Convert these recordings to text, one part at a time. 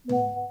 Som.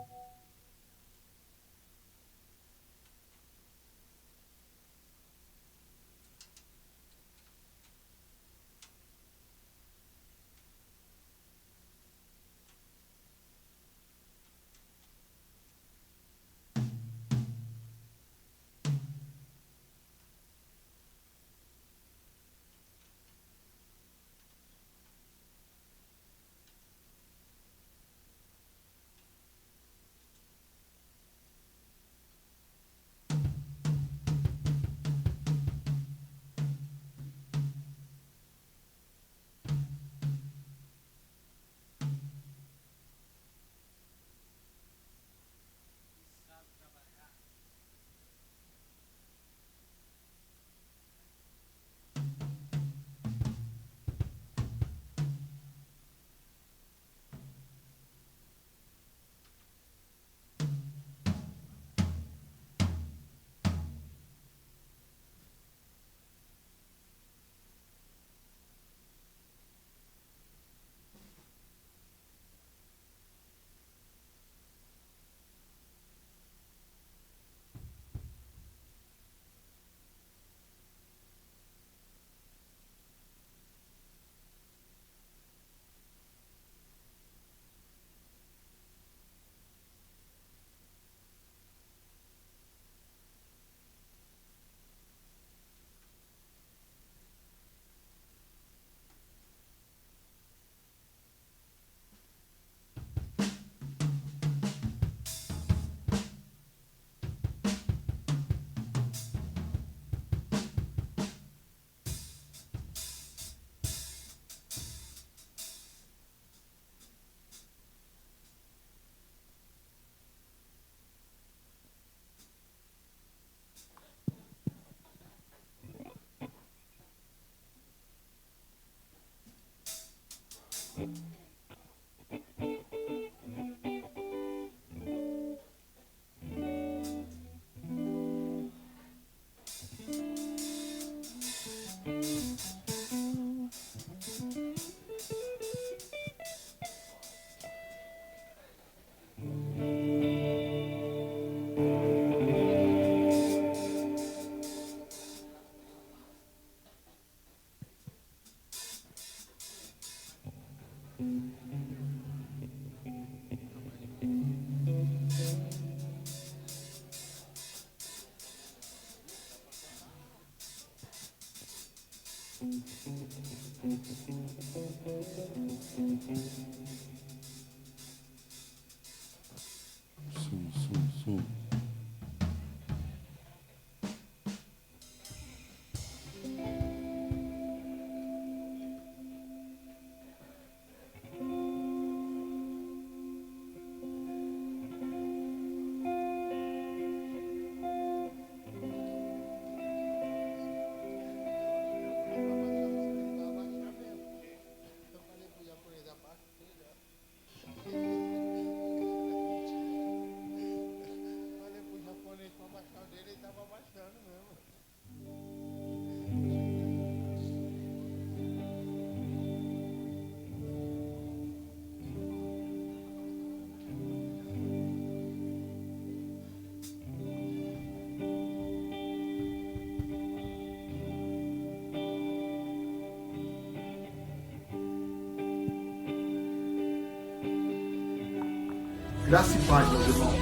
Graça e paz, meus irmãos.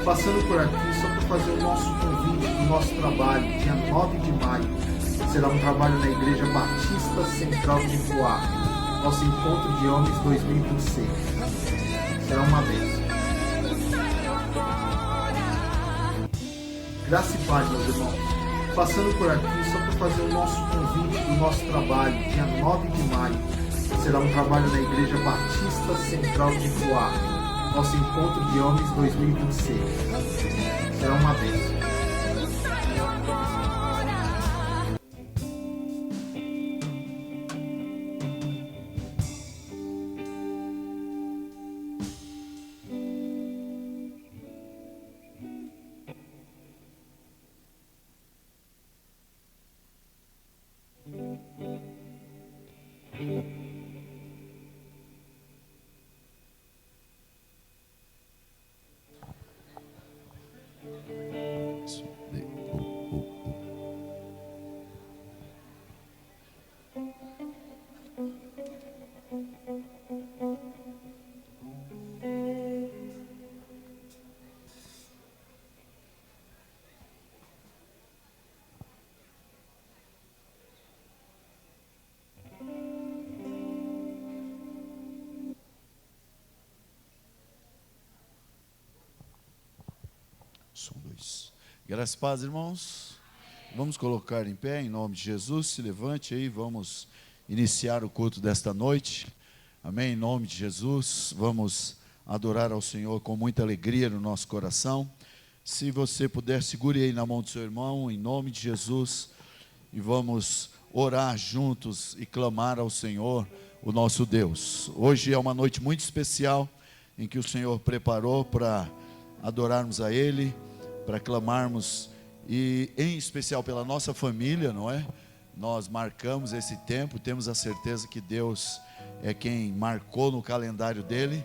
Passando por aqui só para fazer o nosso convite do nosso trabalho, dia 9 de maio. Será um trabalho na Igreja Batista Central de Poá. Nosso encontro de homens 2026. Será uma bênção. Graça e paz, meus irmãos. Passando por aqui só para fazer o nosso convite do nosso trabalho, dia 9 de maio. Será um trabalho na Igreja Batista Central de Poá. Nosso encontro de homens 2026. Será uma bênção. Som 2. Graças e paz, irmãos. Vamos colocar em pé em nome de Jesus. Se levante aí, vamos iniciar o culto desta noite. Amém? Em nome de Jesus, vamos adorar ao Senhor com muita alegria no nosso coração. Se você puder, segure aí na mão do seu irmão, em nome de Jesus, e vamos orar juntos e clamar ao Senhor, o nosso Deus. Hoje é uma noite muito especial, em que o Senhor preparou para adorarmos a Ele, para clamarmos, e em especial pela nossa família, não é? Nós marcamos esse tempo, temos a certeza que Deus é quem marcou no calendário dele,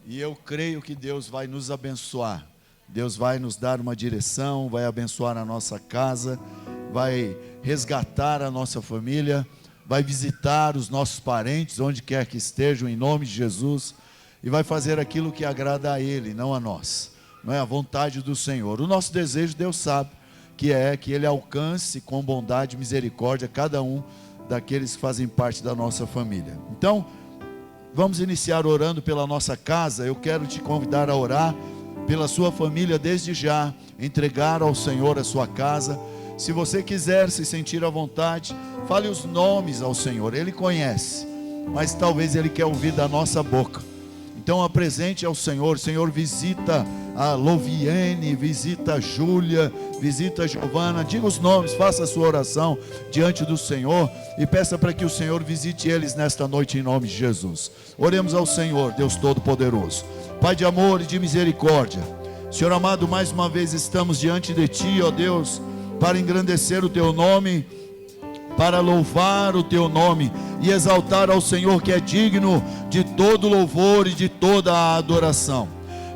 e eu creio que Deus vai nos abençoar. Deus vai nos dar uma direção, vai abençoar a nossa casa, vai resgatar a nossa família, vai visitar os nossos parentes, onde quer que estejam, em nome de Jesus, e vai fazer aquilo que agrada a Ele, não a nós, não é a vontade do Senhor. O nosso desejo, Deus sabe, que é que Ele alcance com bondade e misericórdia cada um daqueles que fazem parte da nossa família. Então, vamos iniciar orando pela nossa casa. Eu quero te convidar a orar pela sua família desde já, entregar ao Senhor a sua casa. Se você quiser se sentir à vontade, fale os nomes ao Senhor. Ele conhece, mas talvez Ele quer ouvir da nossa boca. Então apresente ao Senhor. Senhor, visita a Loviene, visita a Júlia, visita a Giovana. Diga os nomes, faça a sua oração diante do Senhor e peça para que o Senhor visite eles nesta noite em nome de Jesus. Oremos ao Senhor, Deus Todo-Poderoso, Pai de amor e de misericórdia. Senhor amado, mais uma vez estamos diante de Ti, ó Deus, para engrandecer o Teu nome, para louvar o Teu nome e exaltar ao Senhor, que é digno de todo louvor e de toda a adoração.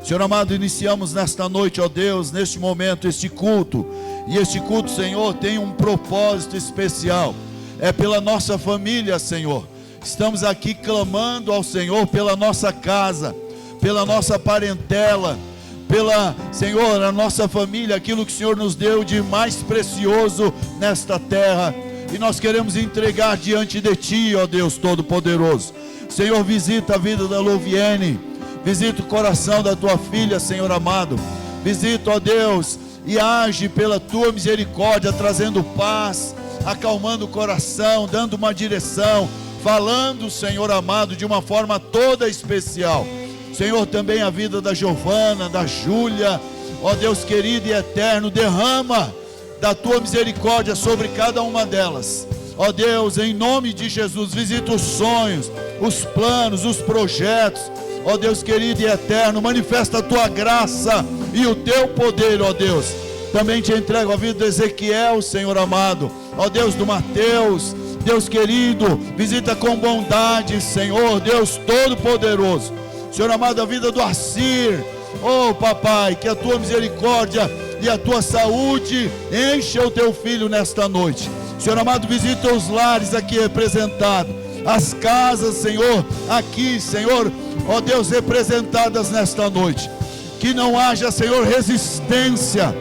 Senhor amado, iniciamos nesta noite, ó Deus, neste momento, este culto, e este culto, Senhor, tem um propósito especial, é pela nossa família, Senhor. Estamos aqui clamando ao Senhor pela nossa casa, pela nossa parentela, pela, Senhor, a nossa família, aquilo que o Senhor nos deu de mais precioso nesta terra, e nós queremos entregar diante de Ti, ó Deus Todo-Poderoso. Senhor, visita a vida da Loviene, visita o coração da Tua filha, Senhor amado, visita, ó Deus, e age pela Tua misericórdia, trazendo paz, acalmando o coração, dando uma direção, falando, Senhor amado, de uma forma toda especial. Senhor, também a vida da Giovana, da Júlia, ó Deus querido e eterno, derrama da Tua misericórdia sobre cada uma delas. Ó Deus, em nome de Jesus, visita os sonhos, os planos, os projetos. Ó Deus querido e eterno, manifesta a Tua graça e o Teu poder, ó Deus. Também te entrego a vida do Ezequiel, Senhor amado. Ó Deus, do Mateus, Deus querido, visita com bondade, Senhor, Deus Todo-Poderoso. Senhor amado, a vida do Assir, oh papai, que a Tua misericórdia e a Tua saúde encha o Teu filho nesta noite. Senhor amado, visita os lares aqui representados, as casas, Senhor, aqui, Senhor, ó Deus, representadas nesta noite. Que não haja, Senhor, resistência,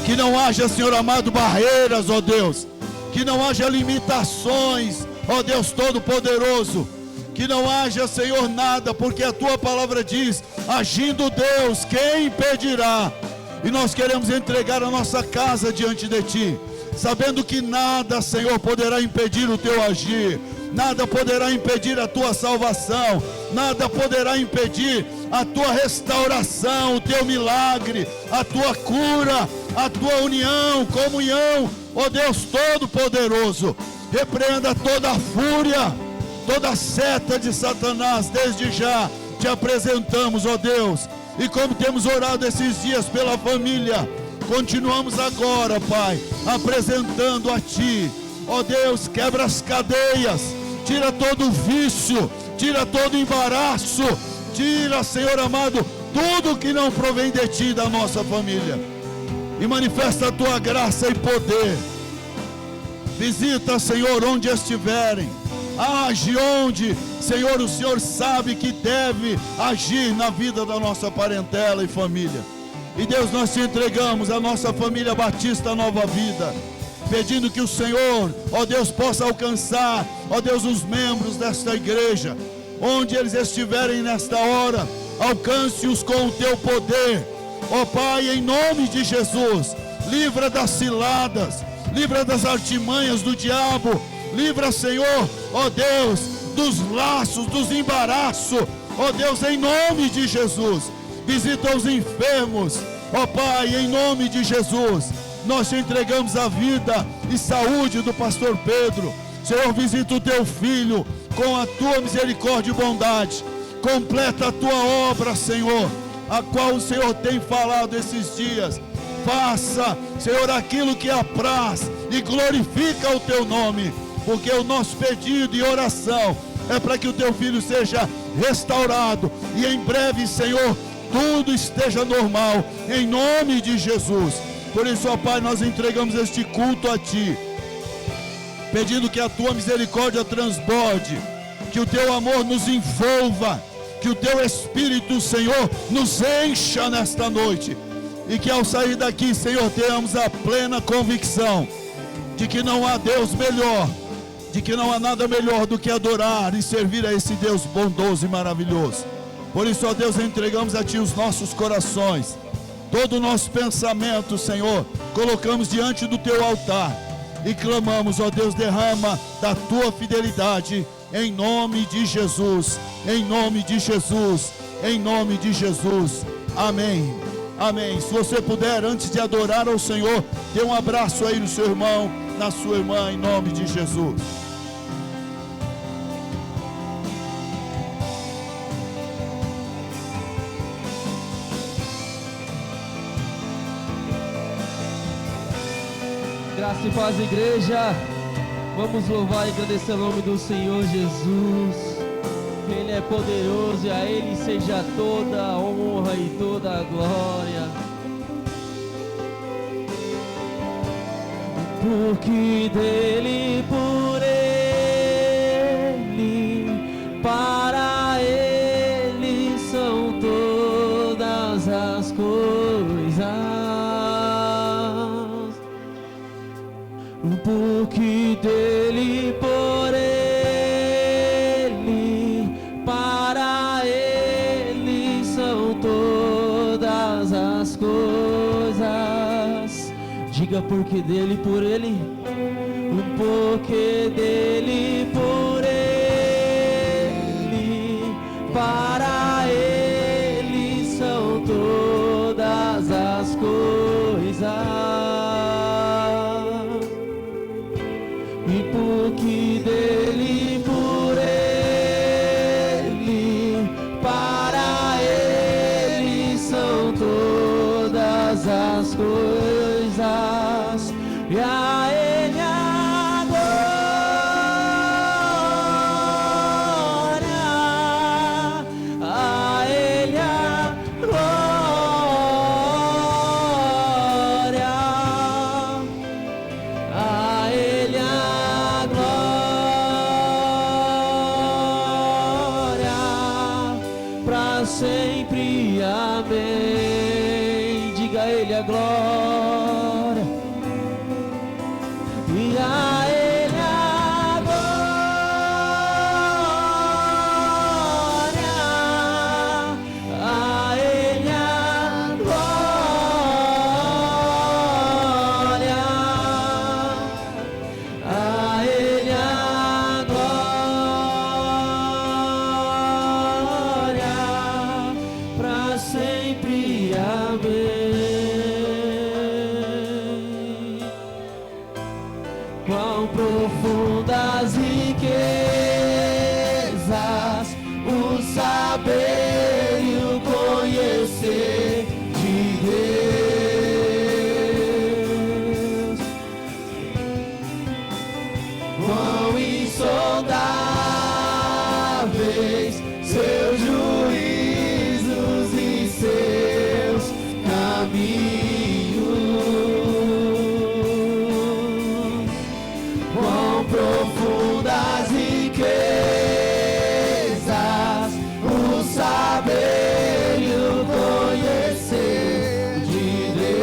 que não haja, Senhor amado, barreiras, ó Deus, que não haja limitações, ó Deus Todo-Poderoso, que não haja, Senhor, nada, porque a Tua palavra diz: agindo Deus, quem impedirá? E nós queremos entregar a nossa casa diante de Ti, sabendo que nada, Senhor, poderá impedir o Teu agir, nada poderá impedir a Tua salvação, nada poderá impedir a Tua restauração, o Teu milagre, a Tua cura, a Tua união, comunhão, ó Deus Todo-Poderoso. Repreenda toda a fúria, toda a seta de Satanás, desde já Te apresentamos, ó Deus. E como temos orado esses dias pela família, continuamos agora, Pai, apresentando a Ti, ó Deus, quebra as cadeias, tira todo o vício, tira todo o embaraço, tira, Senhor amado, tudo que não provém de Ti, da nossa família, e manifesta a Tua graça e poder. Visita, Senhor, onde estiverem, age onde, Senhor, o Senhor sabe que deve agir na vida da nossa parentela e família. E Deus, nós Te entregamos a nossa família Batista Nova Vida, pedindo que o Senhor, ó Deus, possa alcançar, ó Deus, os membros desta igreja, onde eles estiverem nesta hora, alcance-os com o Teu poder, Ó Pai, em nome de Jesus, livra das ciladas, livra das artimanhas do diabo, livra, Senhor, ó Deus, dos laços, dos embaraços, ó Deus, em nome de Jesus. Visita os enfermos, ó Pai, em nome de Jesus. Nós te entregamos a vida e saúde do pastor Pedro. Senhor, visita o teu filho com a tua misericórdia e bondade. Completa a tua obra, Senhor, a qual o Senhor tem falado esses dias. Faça, Senhor, aquilo que apraz e glorifica o teu nome, porque o nosso pedido e oração é para que o teu filho seja restaurado e em breve, Senhor, tudo esteja normal, em nome de Jesus. Por isso, ó Pai, nós entregamos este culto a Ti, pedindo que a Tua misericórdia transborde, que o Teu amor nos envolva, que o Teu Espírito, Senhor, nos encha nesta noite, e que ao sair daqui, Senhor, tenhamos a plena convicção de que não há Deus melhor, de que não há nada melhor do que adorar e servir a esse Deus bondoso e maravilhoso. Por isso, ó Deus, entregamos a Ti os nossos corações, todo o nosso pensamento, Senhor, colocamos diante do Teu altar e clamamos, ó Deus, derrama da Tua fidelidade, em nome de Jesus, em nome de Jesus, em nome de Jesus, amém, amém. Se você puder, antes de adorar ao Senhor, dê um abraço aí no seu irmão, na sua irmã, em nome de Jesus. Graça e paz, igreja. Vamos louvar e agradecer o nome do Senhor Jesus. Ele é poderoso e a Ele seja toda a honra e toda a glória. Porque dele, por Ele, para Ele são todas as coisas. Porque dele, por Ele, para Ele são todas as coisas. Diga porque dele, por Ele, porque dele, por Ele, para Ele são todas as coisas. E porque dele, por Ele, para Ele são todas as coisas. E a Ele a glória, a Ele a glória, a Ele a glória, pra sempre, amém. Diga a Ele a glória, e a Ele a glória, a Ele a glória, a Ele a glória, pra sempre, amém. Quão profundas riquezas o saber e o conhecer de Deus. Quão insondáveis seus juízos e seus caminhos. Quão profundas riquezas o saber e o conhecer de Deus.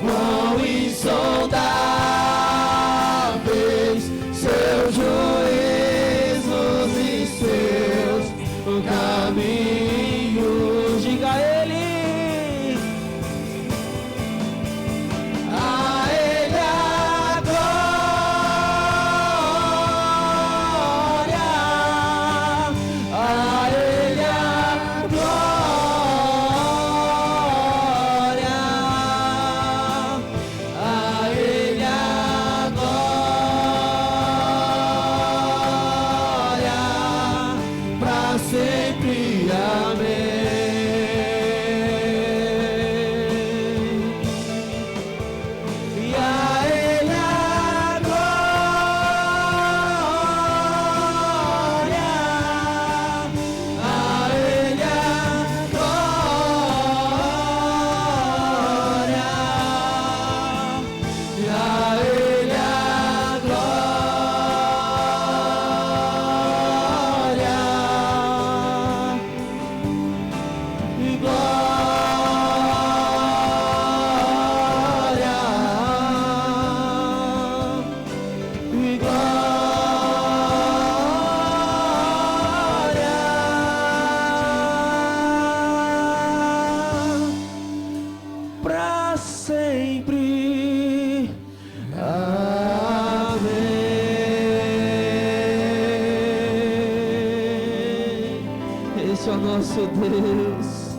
Quão insondáveis pra sempre. Amém. Esse é o nosso Deus,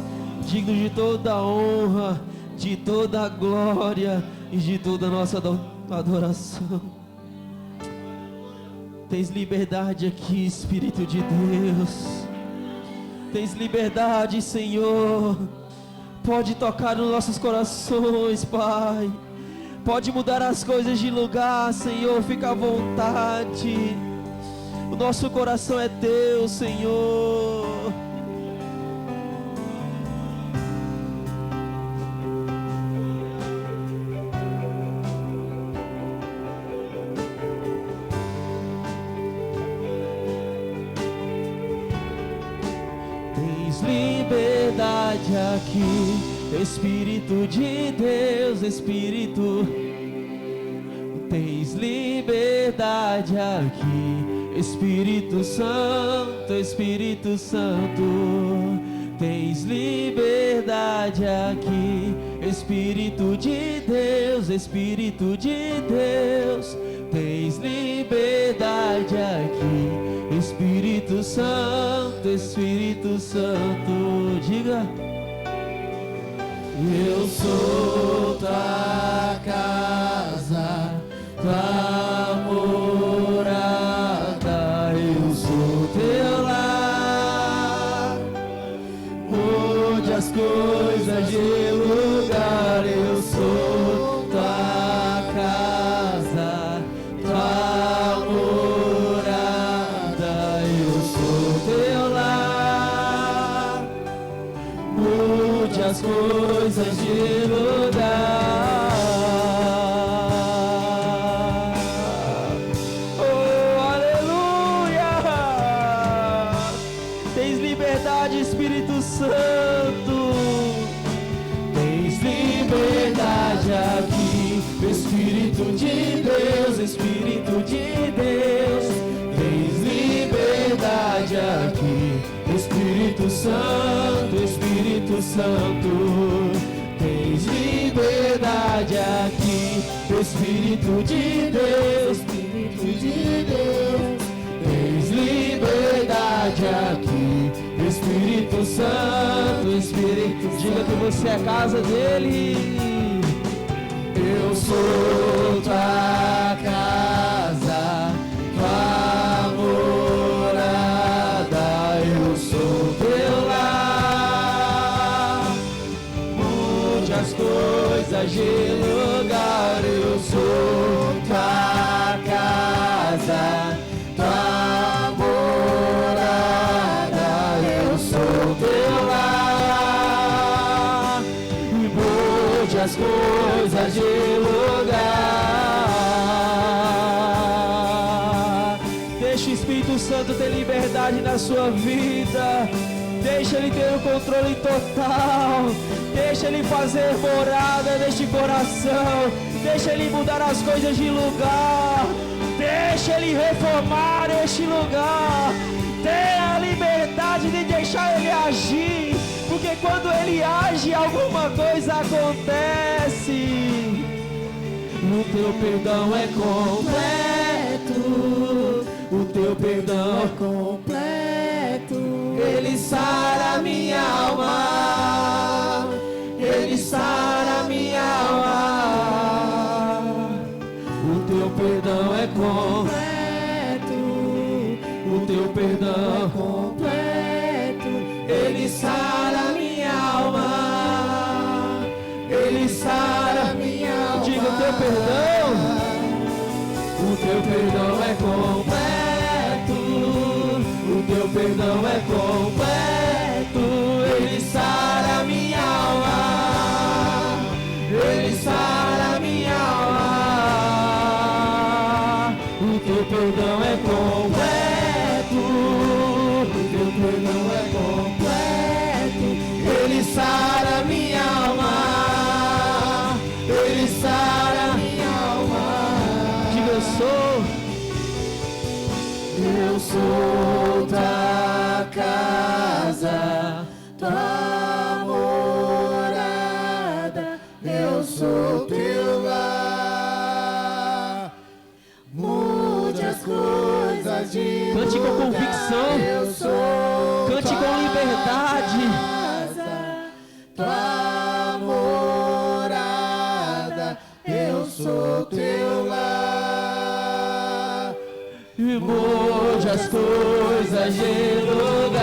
digno de toda a honra, de toda a glória e de toda a nossa adoração. Tens liberdade aqui, Espírito de Deus. Tens liberdade, Senhor. Pode tocar nos nossos corações, Pai. Pode mudar as coisas de lugar, Senhor. Fica à vontade. O nosso coração é teu, Senhor. Tens liberdade aqui, Espírito de Deus, Espírito. Tens liberdade aqui, Espírito Santo, Espírito Santo. Tens liberdade aqui, Espírito de Deus, Espírito de Deus. Tens liberdade aqui, Espírito Santo, Espírito Santo. Diga: eu sou tua casa, tua morada, eu sou teu lar. Mude as coisas de lugar, eu sou tua casa, tua morada, eu sou teu lar. Mude as coisas de lugar. Oh, aleluia! Tens liberdade, Espírito Santo. Tens liberdade aqui, Espírito de Deus, Espírito de Deus. Tens liberdade aqui, Espírito Santo, Espírito Santo. Tens liberdade aqui, Espírito de Deus, Espírito de Deus. Tens liberdade aqui, Espírito Santo, Espírito. Diga que você é a casa dele. Eu sou tua casa, tua morada, eu sou teu lar. Mude as coisas de lugar, eu sou tua casa, tua morada, eu sou teu lar. Mude as coisas de lugar. Deixa o Espírito Santo ter liberdade na sua vida. Deixa Ele ter o controle total. Deixa Ele fazer morada neste coração. Deixa Ele mudar as coisas de lugar. Deixa Ele reformar este lugar. Tenha a liberdade de deixar Ele agir. Porque quando Ele age, alguma coisa acontece. O teu perdão é completo. O teu perdão é completo. Ele sara minha alma. Ele sara minha alma. O teu perdão é completo. O teu perdão é completo. Ele sara minha alma. Ele sara minha alma. Diga o teu perdão. O teu perdão é completo. O teu perdão é completo. Ele sara minha alma. Ele sara minha alma. O teu perdão é completo. O teu perdão é completo. Ele sara sou tua casa, tua morada, eu sou teu lar. Mude as coisas de cante com convicção, eu sou cante com liberdade. Tua morada, eu sou teu lar. E mude as coisas de lugar.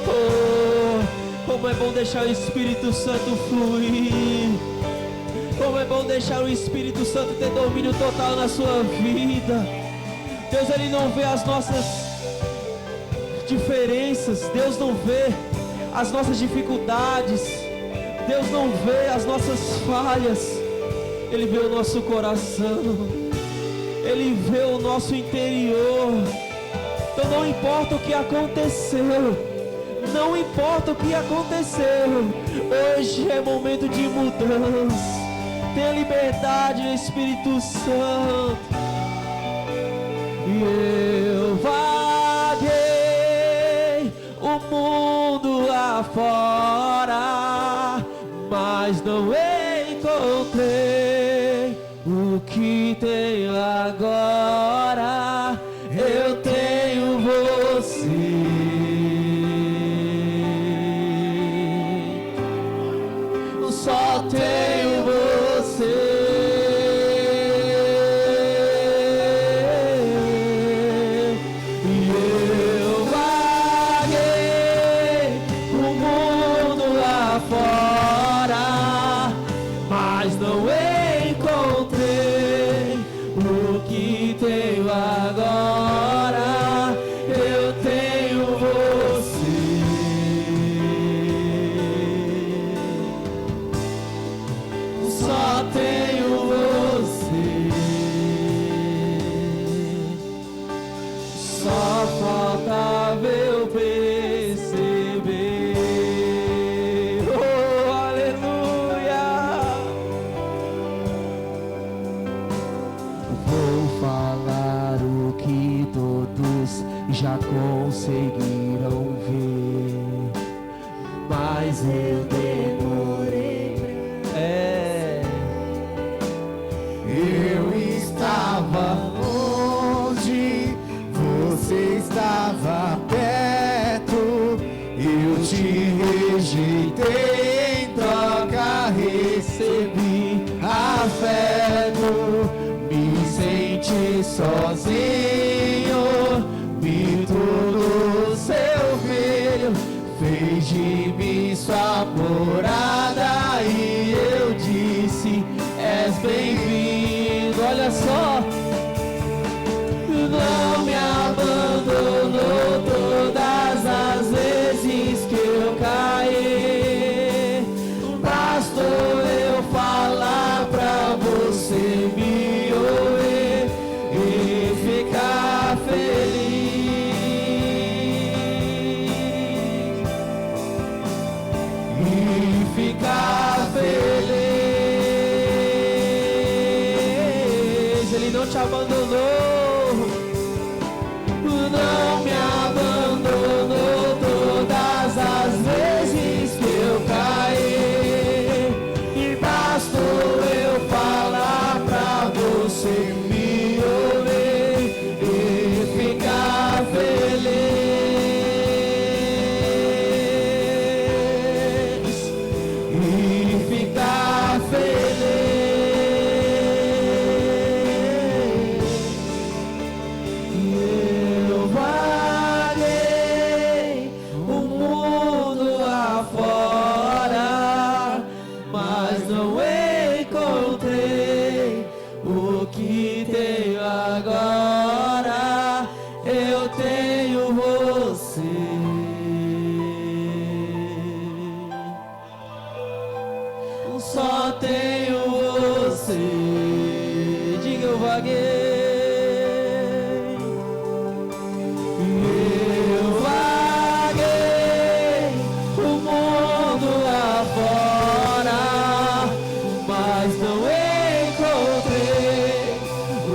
Oh, como é bom deixar o Espírito Santo fluir. Como é bom deixar o Espírito Santo ter domínio total na sua vida. Deus, Ele não vê as nossas diferenças, Deus não vê as nossas dificuldades, Deus não vê as nossas falhas, Ele vê o nosso coração, Ele vê o nosso interior. Então não importa o que aconteceu, não importa o que aconteceu, hoje é momento de mudança. Tenha liberdade no Espírito Santo. E eu vaguei o mundo afora, mas não encontrei o que tenho agora. Eu tenho você. Só tenho você. Já conseguiram ver, mas eu demorei. Eu estava longe, você estava perto. Eu te rejeitei, em troca recebi afeto. Me senti sozinho. Todo seu filho fez de mim sua morada, e eu disse: és bem-vindo. Olha só, não me abandonou todas as vezes que eu caí. Bastou eu falar pra você me ouvir e ficar feliz. Ficar feliz. Ele não te abandonou, não me abandonou todas as vezes que eu caí. E bastou eu falar pra você me ouvir e ficar feliz. Só tenho você. Diga, eu vaguei. Eu vaguei o mundo afora, mas não encontrei o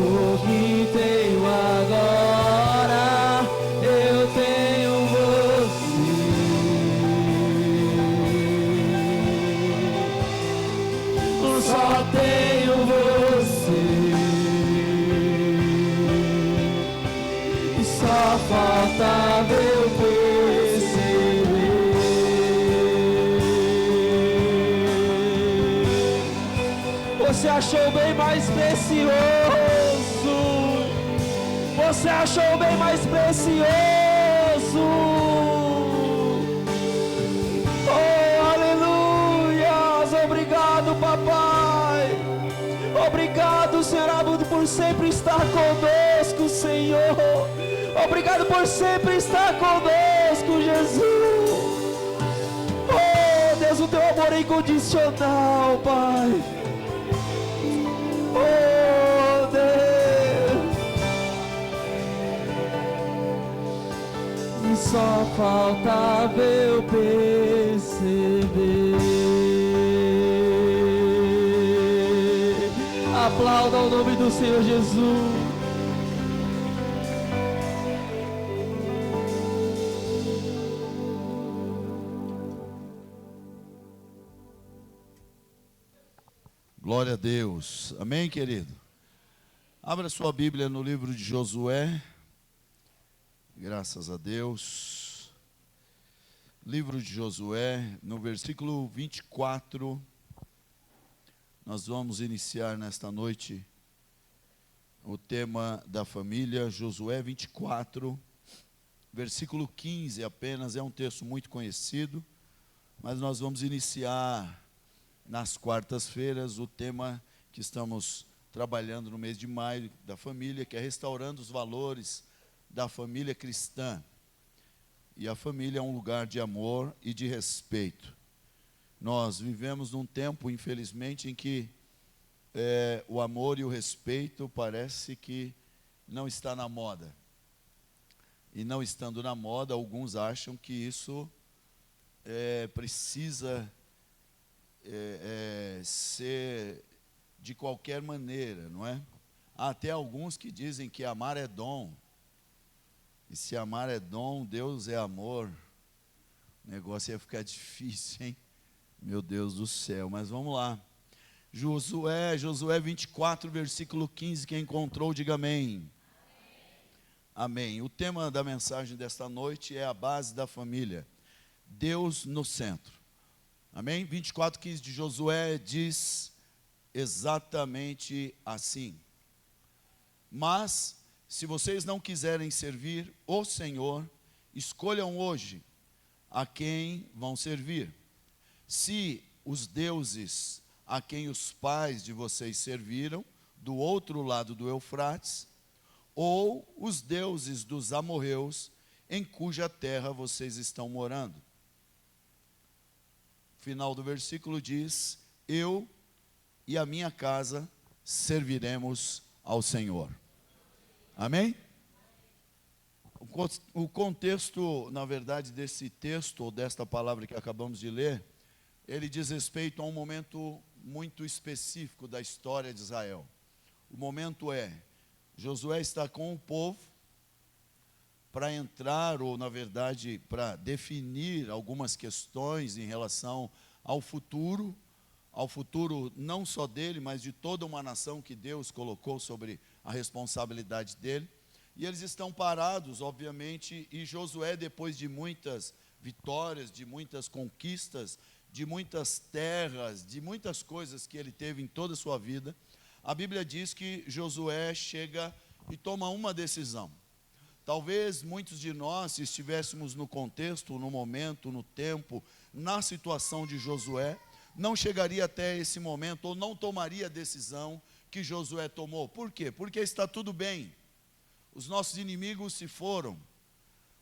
você achou o bem mais precioso. Você achou o bem mais precioso. Oh, aleluias. Obrigado, papai. Obrigado, Senhor amado, por sempre estar conosco, Senhor. Obrigado por sempre estar conosco, Jesus. Oh, Deus, o teu amor é incondicional, Pai. Oh, Deus. E só faltava eu perceber. Aplauda o nome do Senhor Jesus. Glória a Deus. Amém, querido? Abra sua Bíblia no livro de Josué. Graças a Deus. Livro de Josué, no versículo 24. Nós vamos iniciar nesta noite o tema da família. Josué 24, versículo 15 apenas. É um texto muito conhecido, mas nós vamos iniciar nas quartas-feiras o tema que estamos trabalhando no mês de maio da família, que é restaurando os valores da família cristã. E a família é um lugar de amor e de respeito. Nós vivemos num tempo, infelizmente, em que o amor e o respeito parece que não está na moda. E não estando na moda, alguns acham que isso precisa ser de qualquer maneira, não é? Há até alguns que dizem que amar é dom. E se amar é dom, Deus é amor. O negócio ia ficar difícil, hein? Meu Deus do céu, mas vamos lá. Josué 24, versículo 15, quem encontrou, diga amém. Amém. O tema da mensagem desta noite é a base da família. Deus no centro. Amém? 24, 15 de Josué diz exatamente assim. Mas, se vocês não quiserem servir o Senhor, escolham hoje a quem vão servir. Se os deuses a quem os pais de vocês serviram, do outro lado do Eufrates, ou os deuses dos amorreus, em cuja terra vocês estão morando. O final do versículo diz: eu e a minha casa serviremos ao Senhor. Amém? O contexto, na verdade, desse texto, ou desta palavra que acabamos de ler, ele diz respeito a um momento muito específico da história de Israel. O momento Josué está com o povo para entrar, ou na verdade, para definir algumas questões em relação ao futuro não só dele, mas de toda uma nação que Deus colocou sobre a responsabilidade dele. E eles estão parados, obviamente, e Josué, depois de muitas vitórias, de muitas conquistas, de muitas terras, de muitas coisas que ele teve em toda a sua vida, a Bíblia diz que Josué chega e toma uma decisão. Talvez muitos de nós, se estivéssemos no contexto, no momento, no tempo, na situação de Josué, não chegaria até esse momento, ou não tomaria a decisão que Josué tomou. Por quê? Porque está tudo bem. Os nossos inimigos se foram.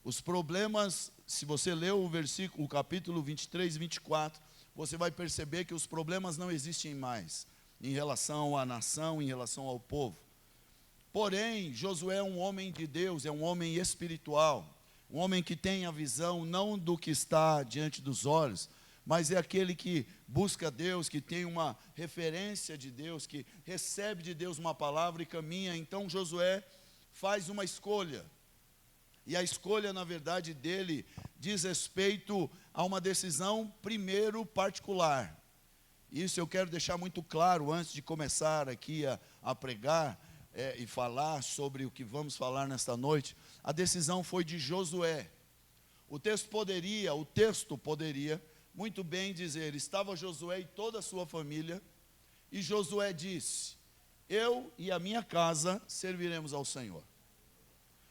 Os problemas, se você leu o capítulo 23 e 24, você vai perceber que os problemas não existem mais, em relação à nação, em relação ao povo. Porém, Josué é um homem de Deus, é um homem espiritual, um homem que tem a visão não do que está diante dos olhos, mas é aquele que busca Deus, que tem uma referência de Deus, que recebe de Deus uma palavra e caminha. Então Josué faz uma escolha, e a escolha, na verdade, dele diz respeito a uma decisão, primeiro, particular. Isso eu quero deixar muito claro antes de começar aqui a pregar e falar sobre o que vamos falar nesta noite. A decisão foi de Josué. O texto poderia muito bem dizer: estava Josué e toda a sua família E Josué disse: eu e a minha casa serviremos ao Senhor.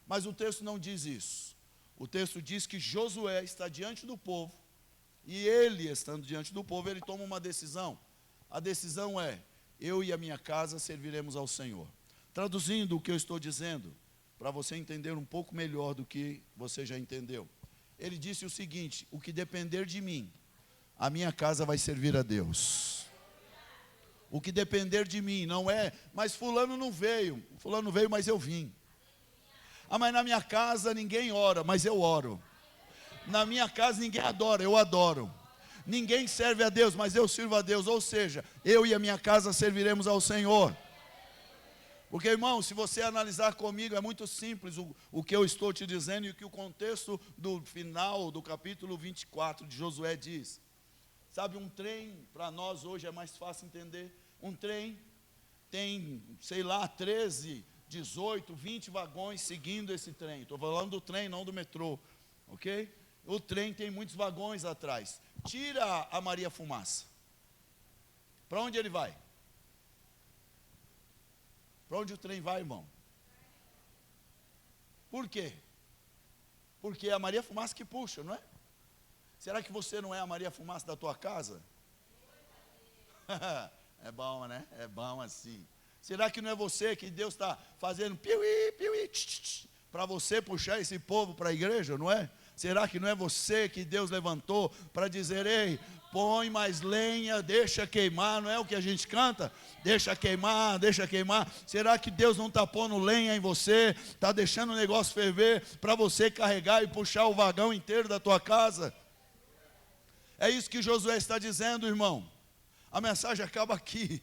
Mas o texto não diz isso. O texto diz que Josué está diante do povo, e ele, estando diante do povo, ele toma uma decisão. A decisão é: eu e a minha casa serviremos ao Senhor. Traduzindo o que eu estou dizendo, para você entender um pouco melhor do que você já entendeu. Ele disse o seguinte: o que depender de mim, a minha casa vai servir a Deus. O que depender de mim, não é, mas fulano não veio, mas eu vim. Ah, mas na minha casa ninguém ora, mas eu oro. Na minha casa ninguém adora, eu adoro. Ninguém serve a Deus, mas eu sirvo a Deus. Ou seja, eu e a minha casa serviremos ao Senhor. Porque, irmão, se você analisar comigo, é muito simples o que eu estou te dizendo e o que o contexto do final do capítulo 24 de Josué diz. Sabe, um trem, para nós hoje é mais fácil entender. Um trem tem, sei lá, 13, 18, 20 vagões seguindo esse trem. Estou falando do trem, não do metrô, ok? O trem tem muitos vagões atrás. Tira a Maria Fumaça. Para onde ele vai? Para onde o trem vai, irmão? Por quê? Porque é a Maria Fumaça que puxa, não é? Será que você não é a Maria Fumaça da tua casa? É bom, né? É bom assim. Será que não é você que Deus está fazendo piuí, piuí, para você puxar esse povo para a igreja, não é? Será que não é você que Deus levantou para dizer: ei, põe mais lenha, deixa queimar, não é o que a gente canta? Deixa queimar, deixa queimar. Será que Deus não está pondo lenha em você, está deixando o negócio ferver para você carregar e puxar o vagão inteiro da tua casa? É isso que Josué está dizendo, irmão. A mensagem acaba aqui.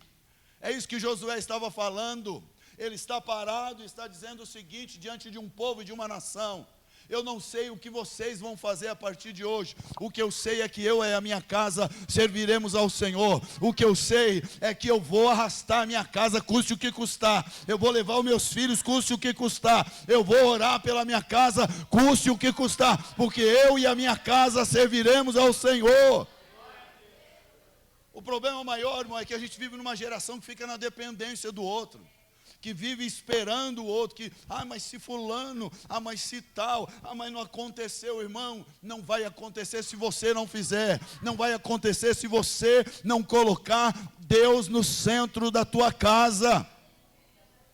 É isso que Josué estava falando. Ele está parado e está dizendo o seguinte diante de um povo e de uma nação: eu não sei o que vocês vão fazer a partir de hoje. O que eu sei é que eu e a minha casa serviremos ao Senhor. O que eu sei é que eu vou arrastar a minha casa, custe o que custar. Eu vou levar os meus filhos, custe o que custar. Eu vou orar pela minha casa, custe o que custar. Porque eu e a minha casa serviremos ao Senhor. O problema maior, irmão, é que a gente vive numa geração que fica na dependência do outro, que vive esperando o outro, que, mas se fulano, mas se tal, mas não aconteceu, irmão. Não vai acontecer se você não fizer, não vai acontecer se você não colocar Deus no centro da tua casa.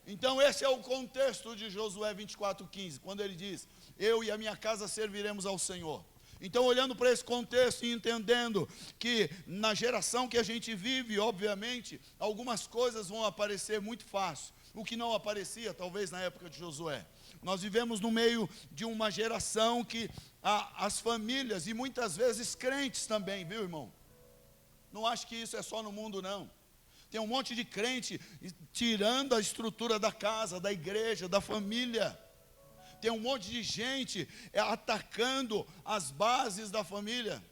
Então esse é o contexto de Josué 24:15, quando ele diz: eu e a minha casa serviremos ao Senhor. Então, olhando para esse contexto e entendendo que na geração que a gente vive, obviamente, algumas coisas vão aparecer muito fácil, o que não aparecia talvez na época de Josué. Nós vivemos no meio de uma geração que as famílias, e muitas vezes crentes também, viu, irmão? Não acho que isso é só no mundo, não. Tem um monte de crente tirando a estrutura da casa, da igreja, da família. Tem um monte de gente atacando as bases da família,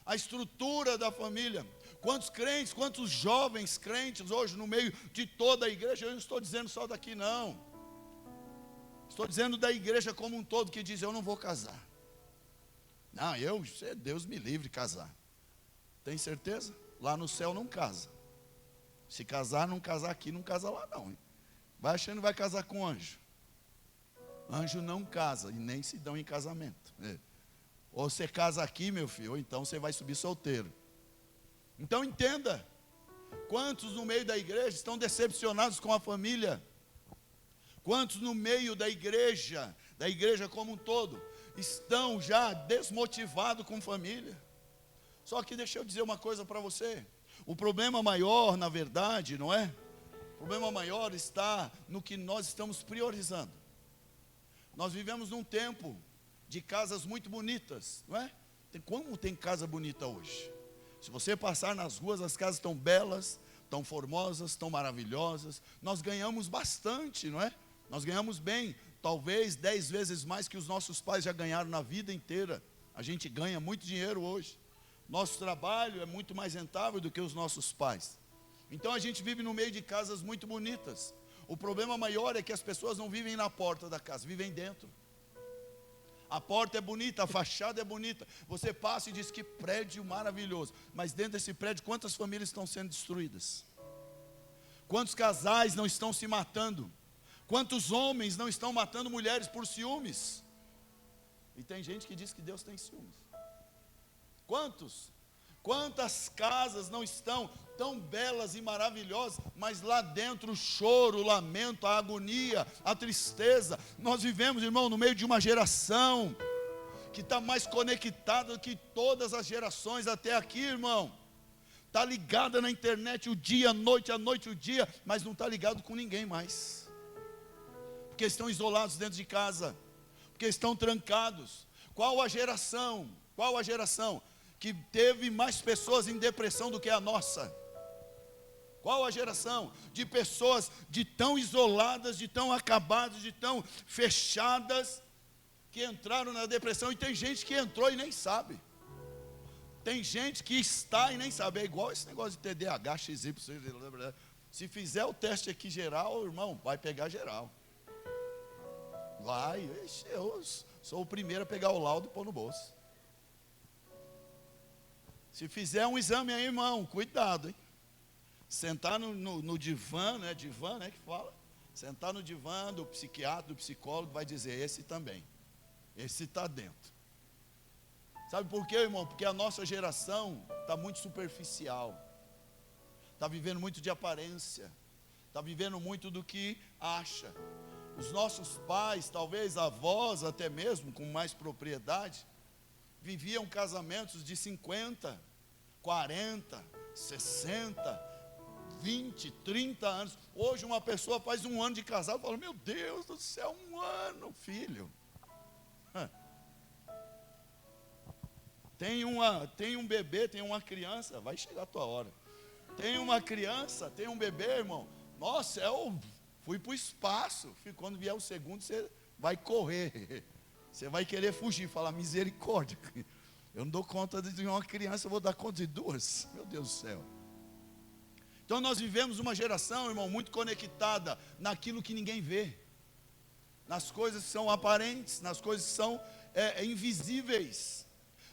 a estrutura da família. Quantos crentes, quantos jovens crentes hoje no meio de toda a igreja? Eu não estou dizendo só daqui, não. Estou dizendo da igreja como um todo, que diz: eu não vou casar. Não, Deus me livre de casar. Tem certeza? Lá no céu não casa. Se casar, não casar aqui, não casa lá não. Vai achando que vai casar com anjo. Anjo não casa e nem se dão em casamento. Ou você casa aqui, meu filho, ou então você vai subir solteiro. Então entenda, quantos no meio da igreja estão decepcionados com a família? Quantos no meio da igreja como um todo, estão já desmotivados com família? Só que deixa eu dizer uma coisa para você. O problema maior, na verdade, não é? O problema maior está no que nós estamos priorizando. Nós vivemos num tempo de casas muito bonitas, não é? Como tem casa bonita hoje? Se você passar nas ruas, as casas estão belas, estão formosas, estão maravilhosas. Nós ganhamos bastante, não é? Nós ganhamos bem, talvez 10 vezes mais que os nossos pais já ganharam na vida inteira. A gente ganha muito dinheiro hoje. Nosso trabalho é muito mais rentável do que os nossos pais. Então a gente vive no meio de casas muito bonitas. O problema maior é que as pessoas não vivem na porta da casa, vivem dentro. A porta é bonita, a fachada é bonita. Você passa e diz: que prédio maravilhoso. Mas dentro desse prédio, quantas famílias estão sendo destruídas? Quantos casais não estão se matando? Quantos homens não estão matando mulheres por ciúmes? E tem gente que diz que Deus tem ciúmes. Quantos? Quantas casas não estão tão belas e maravilhosas, mas lá dentro o choro, o lamento, a agonia, a tristeza. Nós vivemos, irmão, no meio de uma geração que está mais conectada do que todas as gerações até aqui, irmão. Está ligada na internet o dia, a noite, o dia, mas não está ligado com ninguém mais. Porque estão isolados dentro de casa, porque estão trancados. Qual a geração que teve mais pessoas em depressão do que a nossa? Qual a geração de pessoas de tão isoladas, de tão acabadas, de tão fechadas, que entraram na depressão? E tem gente que entrou e nem sabe. Tem gente que está e nem sabe. É igual esse negócio de TDAH, XY. Se fizer o teste aqui geral, irmão, vai pegar geral. Vai, eu sou o primeiro a pegar o laudo e pôr no bolso. Se fizer um exame aí, irmão, cuidado, hein? Sentar no divã, né? Divã, né, que fala? Sentar no divã do psiquiatra, do psicólogo, vai dizer, esse também. Esse está dentro. Sabe por quê, irmão? Porque a nossa geração está muito superficial. Está vivendo muito de aparência. Está vivendo muito do que acha. Os nossos pais, talvez avós até mesmo, com mais propriedade, viviam casamentos de 50, 40, 60, 20, 30 anos. Hoje uma pessoa faz 1 ano de casado e fala, meu Deus do céu, 1 ano, filho. Tem um bebê, tem uma criança, vai chegar a tua hora. Tem uma criança, tem um bebê, irmão. Nossa, eu fui para o espaço. Quando vier o segundo, você vai correr. Você vai querer fugir, falar misericórdia. Eu não dou conta de uma criança, eu vou dar conta de 2. Meu Deus do céu. Então nós vivemos uma geração, irmão, muito conectada naquilo que ninguém vê. Nas coisas que são aparentes, nas coisas que são invisíveis.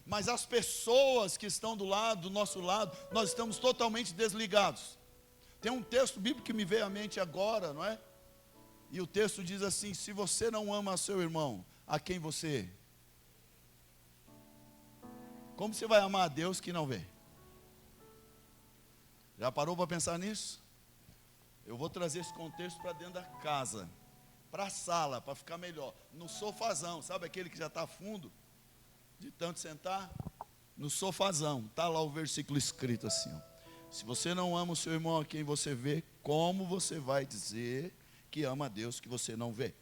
Mas as pessoas que estão do nosso lado, nós estamos totalmente desligados. Tem um texto bíblico que me veio à mente agora, não é? E o texto diz assim, se você não ama seu irmão, a quem você? Como você vai amar a Deus que não vê? Já parou para pensar nisso? Eu vou trazer esse contexto para dentro da casa, para a sala, para ficar melhor. No sofazão, sabe aquele que já está fundo? De tanto sentar? No sofazão, está lá o versículo escrito assim, ó. Se você não ama o seu irmão a quem você vê, como você vai dizer que ama a Deus que você não vê?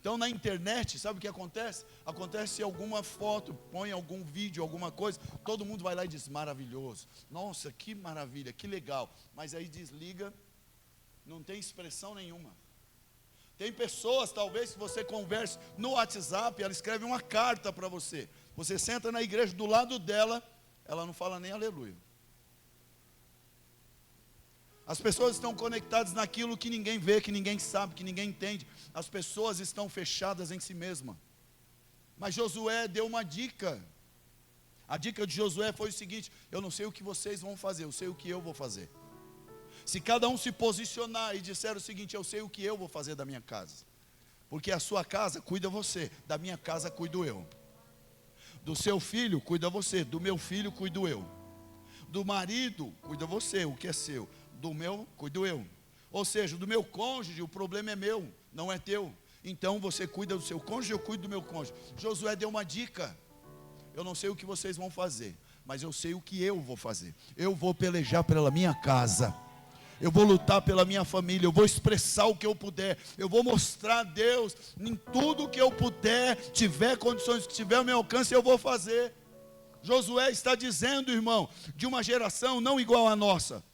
Então na internet, sabe o que acontece? Acontece alguma foto, põe algum vídeo, alguma coisa, todo mundo vai lá e diz, maravilhoso. Nossa, que maravilha, que legal. Mas aí desliga, não tem expressão nenhuma. Tem pessoas, talvez, se você converse no WhatsApp, ela escreve uma carta para você. Você senta na igreja do lado dela, ela não fala nem aleluia. As pessoas estão conectadas naquilo que ninguém vê, que ninguém sabe, que ninguém entende. As pessoas estão fechadas em si mesmas. Mas Josué deu uma dica. A dica de Josué foi o seguinte, eu não sei o que vocês vão fazer, eu sei o que eu vou fazer. Se cada um se posicionar e disser o seguinte, eu sei o que eu vou fazer da minha casa. Porque a sua casa cuida você, da minha casa cuido eu. Do seu filho cuida você, do meu filho cuido eu. Do marido cuida você, o que é seu. Do meu cuido eu. Ou seja, do meu cônjuge o problema é meu, não é teu. Então você cuida do seu cônjuge, eu cuido do meu cônjuge. Josué deu uma dica. Eu não sei o que vocês vão fazer, mas eu sei o que eu vou fazer. Eu vou pelejar pela minha casa. Eu vou lutar pela minha família, eu vou expressar o que eu puder, eu vou mostrar a Deus em tudo que eu puder, tiver condições, que tiver ao meu alcance, eu vou fazer. Josué está dizendo, irmão, de uma geração não igual à nossa,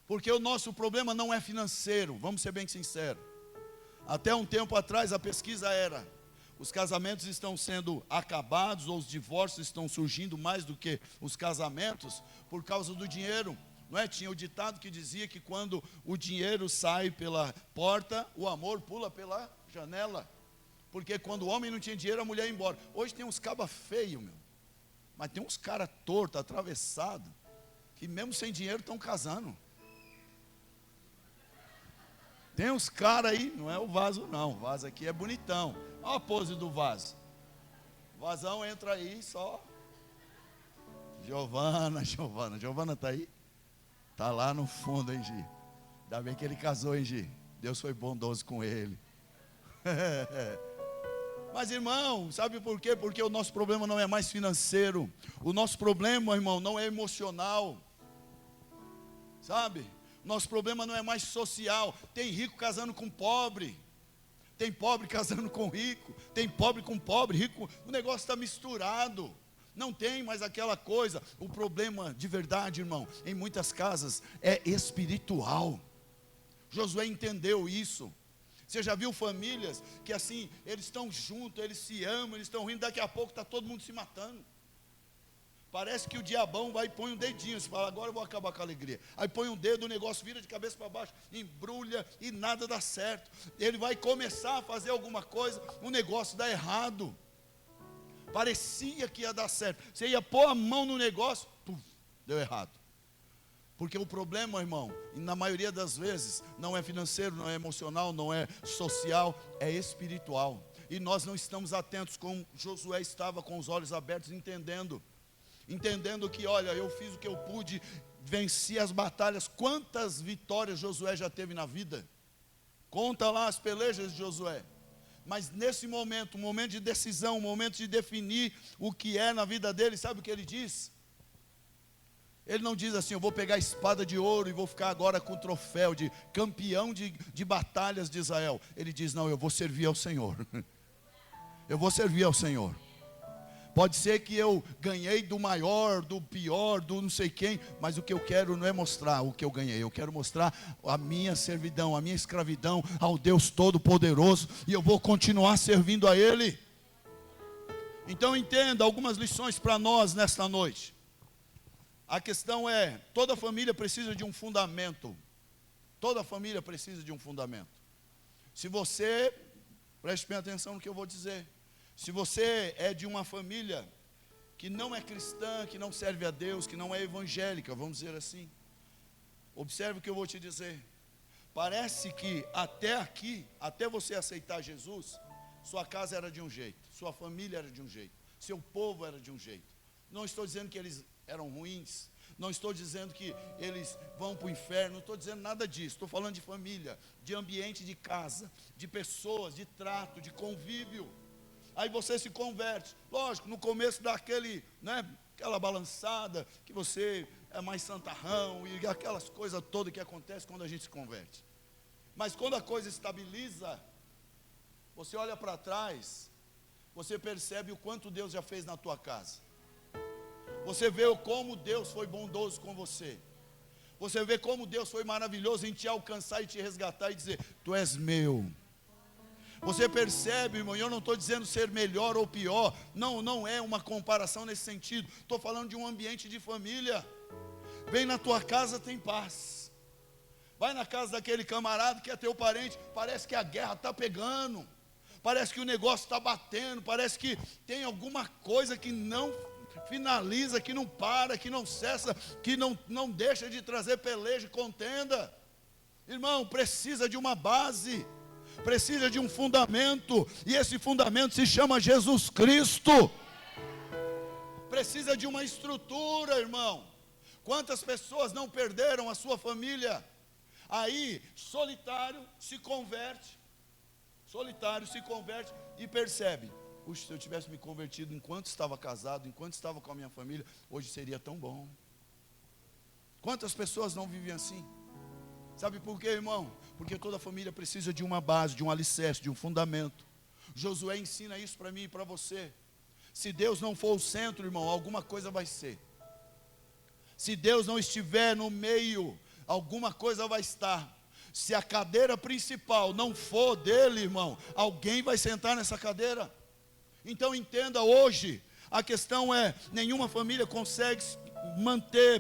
porque o nosso problema não é financeiro, vamos ser bem sinceros. Até um tempo atrás a pesquisa era, os casamentos estão sendo acabados, ou os divórcios estão surgindo mais do que os casamentos, por causa do dinheiro. Não é? Tinha o ditado que dizia que quando o dinheiro sai pela porta, o amor pula pela janela. Porque quando o homem não tinha dinheiro, a mulher ia embora. Hoje tem uns cabas feios, meu. Mas tem uns caras tortos, atravessados, que mesmo sem dinheiro estão casando. Tem uns caras aí, não é o vaso não, o vaso aqui é bonitão. Olha a pose do vaso. O vasão entra aí só. Giovana tá aí? Tá lá no fundo, hein, Gi? Ainda bem que ele casou, hein, Gi? Deus foi bondoso com ele. Mas, irmão, sabe por quê? Porque o nosso problema não é mais financeiro. O nosso problema, irmão, não é emocional. Sabe? Nosso problema não é mais social. Tem rico casando com pobre. Tem pobre casando com rico. Tem pobre com pobre, rico. O negócio está misturado. Não tem mais aquela coisa. O problema de verdade, irmão, em muitas casas é espiritual. Josué entendeu isso. Você já viu famílias que assim, eles estão juntos, eles se amam, eles estão rindo, daqui a pouco está todo mundo se matando. Parece que o diabão vai e põe um dedinho, você fala, agora eu vou acabar com a alegria. Aí põe um dedo, o negócio vira de cabeça para baixo, embrulha e nada dá certo. Ele vai começar a fazer alguma coisa, o negócio dá errado. Parecia que ia dar certo. Você ia pôr a mão no negócio, puf, deu errado. Porque o problema, irmão, na maioria das vezes, não é financeiro, não é emocional, não é social, é espiritual. E nós não estamos atentos como Josué estava com os olhos abertos, entendendo que, olha, eu fiz o que eu pude, venci as batalhas. Quantas vitórias Josué já teve na vida? Conta lá as pelejas de Josué. Mas nesse momento, um momento de decisão, um momento de definir o que é na vida dele, sabe o que ele diz? Ele não diz assim, eu vou pegar a espada de ouro e vou ficar agora com o troféu de campeão de batalhas de Israel. Ele diz, não, eu vou servir ao Senhor. Eu vou servir ao Senhor. Pode ser que eu ganhei do maior, do pior, do não sei quem, mas o que eu quero não é mostrar o que eu ganhei. Eu quero mostrar a minha servidão, a minha escravidão ao Deus Todo-Poderoso, e eu vou continuar servindo a Ele. Então entenda algumas lições para nós nesta noite. A questão é, toda família precisa de um fundamento. Toda família precisa de um fundamento. Se você, preste bem atenção no que eu vou dizer. Se você é de uma família que não é cristã, que não serve a Deus, que não é evangélica, vamos dizer assim, observe o que eu vou te dizer. Parece que até aqui, até você aceitar Jesus, sua casa era de um jeito, sua família era de um jeito, seu povo era de um jeito. Não estou dizendo que eles eram ruins, não estou dizendo que eles vão para o inferno, não estou dizendo nada disso. Estou falando de família, de ambiente de casa, de pessoas, de trato, de convívio. Aí você se converte, lógico, no começo dá aquela balançada, que você é mais santarrão, e aquelas coisas todas que acontecem quando a gente se converte. Mas quando a coisa estabiliza, você olha para trás, você percebe o quanto Deus já fez na tua casa. Você vê como Deus foi bondoso com você. Você vê como Deus foi maravilhoso em te alcançar e te resgatar e dizer, tu és meu. Você percebe, irmão, e eu não estou dizendo ser melhor ou pior, não é uma comparação nesse sentido, estou falando de um ambiente de família. Vem na tua casa, tem paz. Vai na casa daquele camarada que é teu parente, parece que a guerra está pegando, parece que o negócio está batendo, parece que tem alguma coisa que não finaliza, que não para, que não cessa, que não deixa de trazer peleja e contenda. Irmão, precisa de uma base, precisa de um fundamento, e esse fundamento se chama Jesus Cristo. Precisa de uma estrutura, irmão. Quantas pessoas não perderam a sua família? Aí, solitário se converte e percebe, puxa, se eu tivesse me convertido enquanto estava casado, enquanto estava com a minha família, hoje seria tão bom. Quantas pessoas não vivem assim? Sabe por quê, irmão? Porque toda família precisa de uma base, de um alicerce, de um fundamento. Josué ensina isso para mim e para você. Se Deus não for o centro, irmão, alguma coisa vai ser. Se Deus não estiver no meio, alguma coisa vai estar. Se a cadeira principal não for dele, irmão, alguém vai sentar nessa cadeira. Então entenda hoje, a questão é, nenhuma família consegue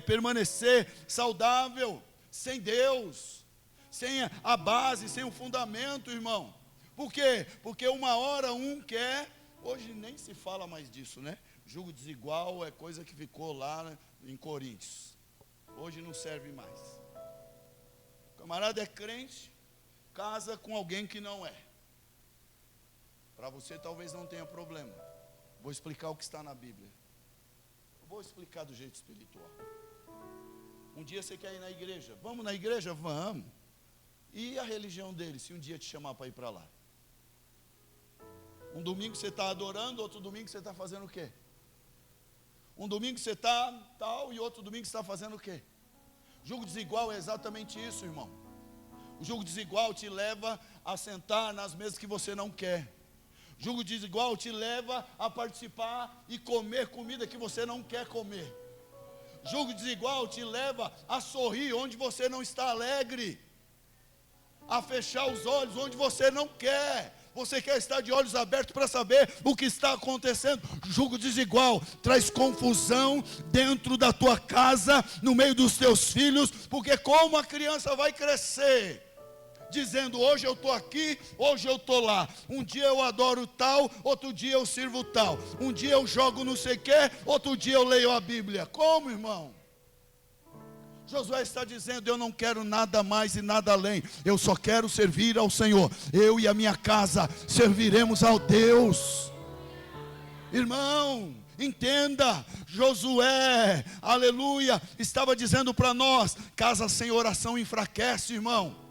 permanecer saudável sem Deus, sem a base, sem o fundamento, irmão. Por quê? Porque uma hora um quer, hoje nem se fala mais disso, né? Julgo desigual é coisa que ficou lá, né, em Coríntios. Hoje não serve mais. O camarada é crente, casa com alguém que não é. Para você talvez não tenha problema. Vou explicar o que está na Bíblia. Eu vou explicar do jeito espiritual. Um dia você quer ir na igreja. Vamos na igreja? Vamos. E a religião dele, se um dia te chamar para ir para lá? Um domingo você está adorando, outro domingo você está fazendo o quê? Um domingo você está tal e outro domingo você está fazendo o quê? Julgo desigual é exatamente isso, irmão. O julgo desigual te leva a sentar nas mesas que você não quer. Julgo desigual te leva a participar e comer comida que você não quer comer. Julgo desigual te leva a sorrir onde você não está alegre, a fechar os olhos onde você não quer. Você quer estar de olhos abertos para saber o que está acontecendo. Julgo desigual traz confusão dentro da tua casa, no meio dos teus filhos, porque como a criança vai crescer dizendo, hoje eu estou aqui, hoje eu estou lá, um dia eu adoro tal, outro dia eu sirvo tal, um dia eu jogo não sei o que, outro dia eu leio a Bíblia. Como, irmão? Josué está dizendo, eu não quero nada mais e nada além, eu só quero servir ao Senhor, eu e a minha casa serviremos ao Deus. Irmão, entenda, Josué, aleluia, estava dizendo para nós, casa sem oração enfraquece, irmão.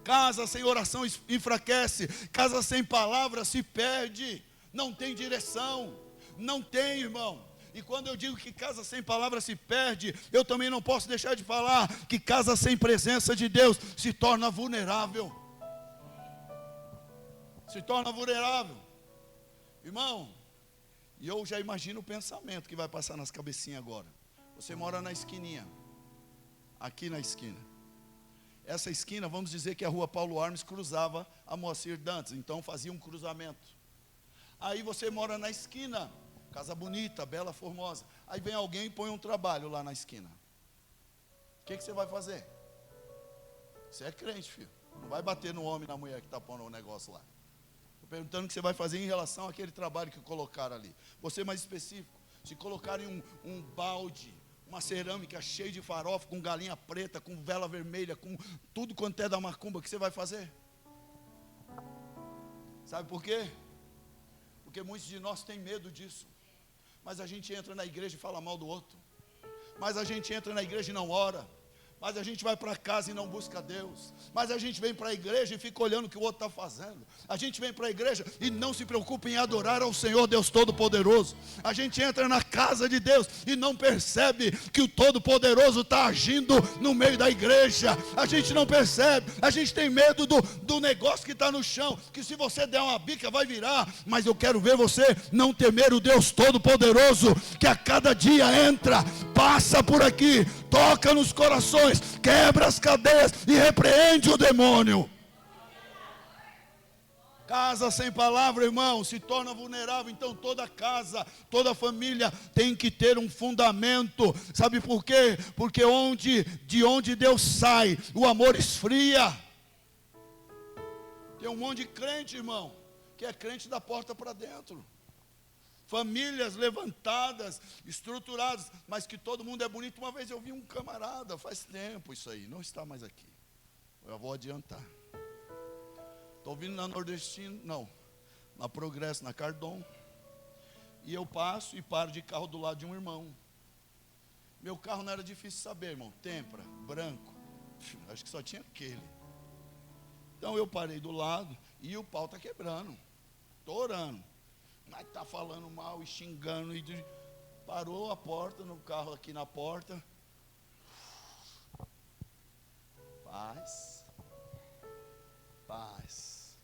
Casa sem oração enfraquece, casa sem palavra se perde, não tem direção, não tem, irmão. E quando eu digo que casa sem palavra se perde, eu também não posso deixar de falar que casa sem presença de Deus se torna vulnerável. Se torna vulnerável. Irmão, e eu já imagino o pensamento que vai passar nas cabecinhas agora. Você mora na esquininha, aqui na esquina. Essa esquina, vamos dizer que a rua Paulo Armes cruzava a Moacir Dantas, então fazia um cruzamento. Aí você mora na esquina, casa bonita, bela, formosa. Aí vem alguém e põe um trabalho lá na esquina. O que você vai fazer? Você é crente, filho. Não vai bater no homem e na mulher que está pondo o negócio lá. Estou perguntando o que você vai fazer em relação àquele trabalho que colocaram ali. Você mais específico, se colocarem um balde, uma cerâmica cheia de farofa, com galinha preta, com vela vermelha, com tudo quanto é da macumba, o que você vai fazer? Sabe por quê? Porque muitos de nós têm medo disso. Mas a gente entra na igreja e fala mal do outro. Mas a gente entra na igreja e não ora. Mas a gente vai para casa e não busca Deus. Mas a gente vem para a igreja e fica olhando o que o outro está fazendo. A gente vem para a igreja e não se preocupa em adorar ao Senhor Deus Todo-Poderoso. A gente entra na casa de Deus e não percebe que o Todo-Poderoso está agindo no meio da igreja. A gente não percebe. A gente tem medo do negócio que está no chão, que se você der uma bica vai virar. Mas eu quero ver você não temer o Deus Todo-Poderoso, que a cada dia entra, passa por aqui, toca nos corações, quebra as cadeias e repreende o demônio. Casa sem palavra, irmão, se torna vulnerável. Então toda casa, toda família tem que ter um fundamento. Sabe por quê? Porque de onde Deus sai, o amor esfria. Tem um monte de crente, irmão, que é crente da porta para dentro. Famílias levantadas, estruturadas, mas que todo mundo é bonito. Uma vez eu vi um camarada, faz tempo isso aí, não está mais aqui. Eu vou adiantar. Estou vindo na Nordestino, não, na Progresso, na Cardon. E eu passo e paro de carro do lado de um irmão. Meu carro não era difícil saber, irmão. Tempra, branco. Acho que só tinha aquele. Então eu parei do lado e o pau está quebrando. Estou orando. Mas está falando mal e xingando. E parou a porta, no carro aqui na porta. Paz. Paz.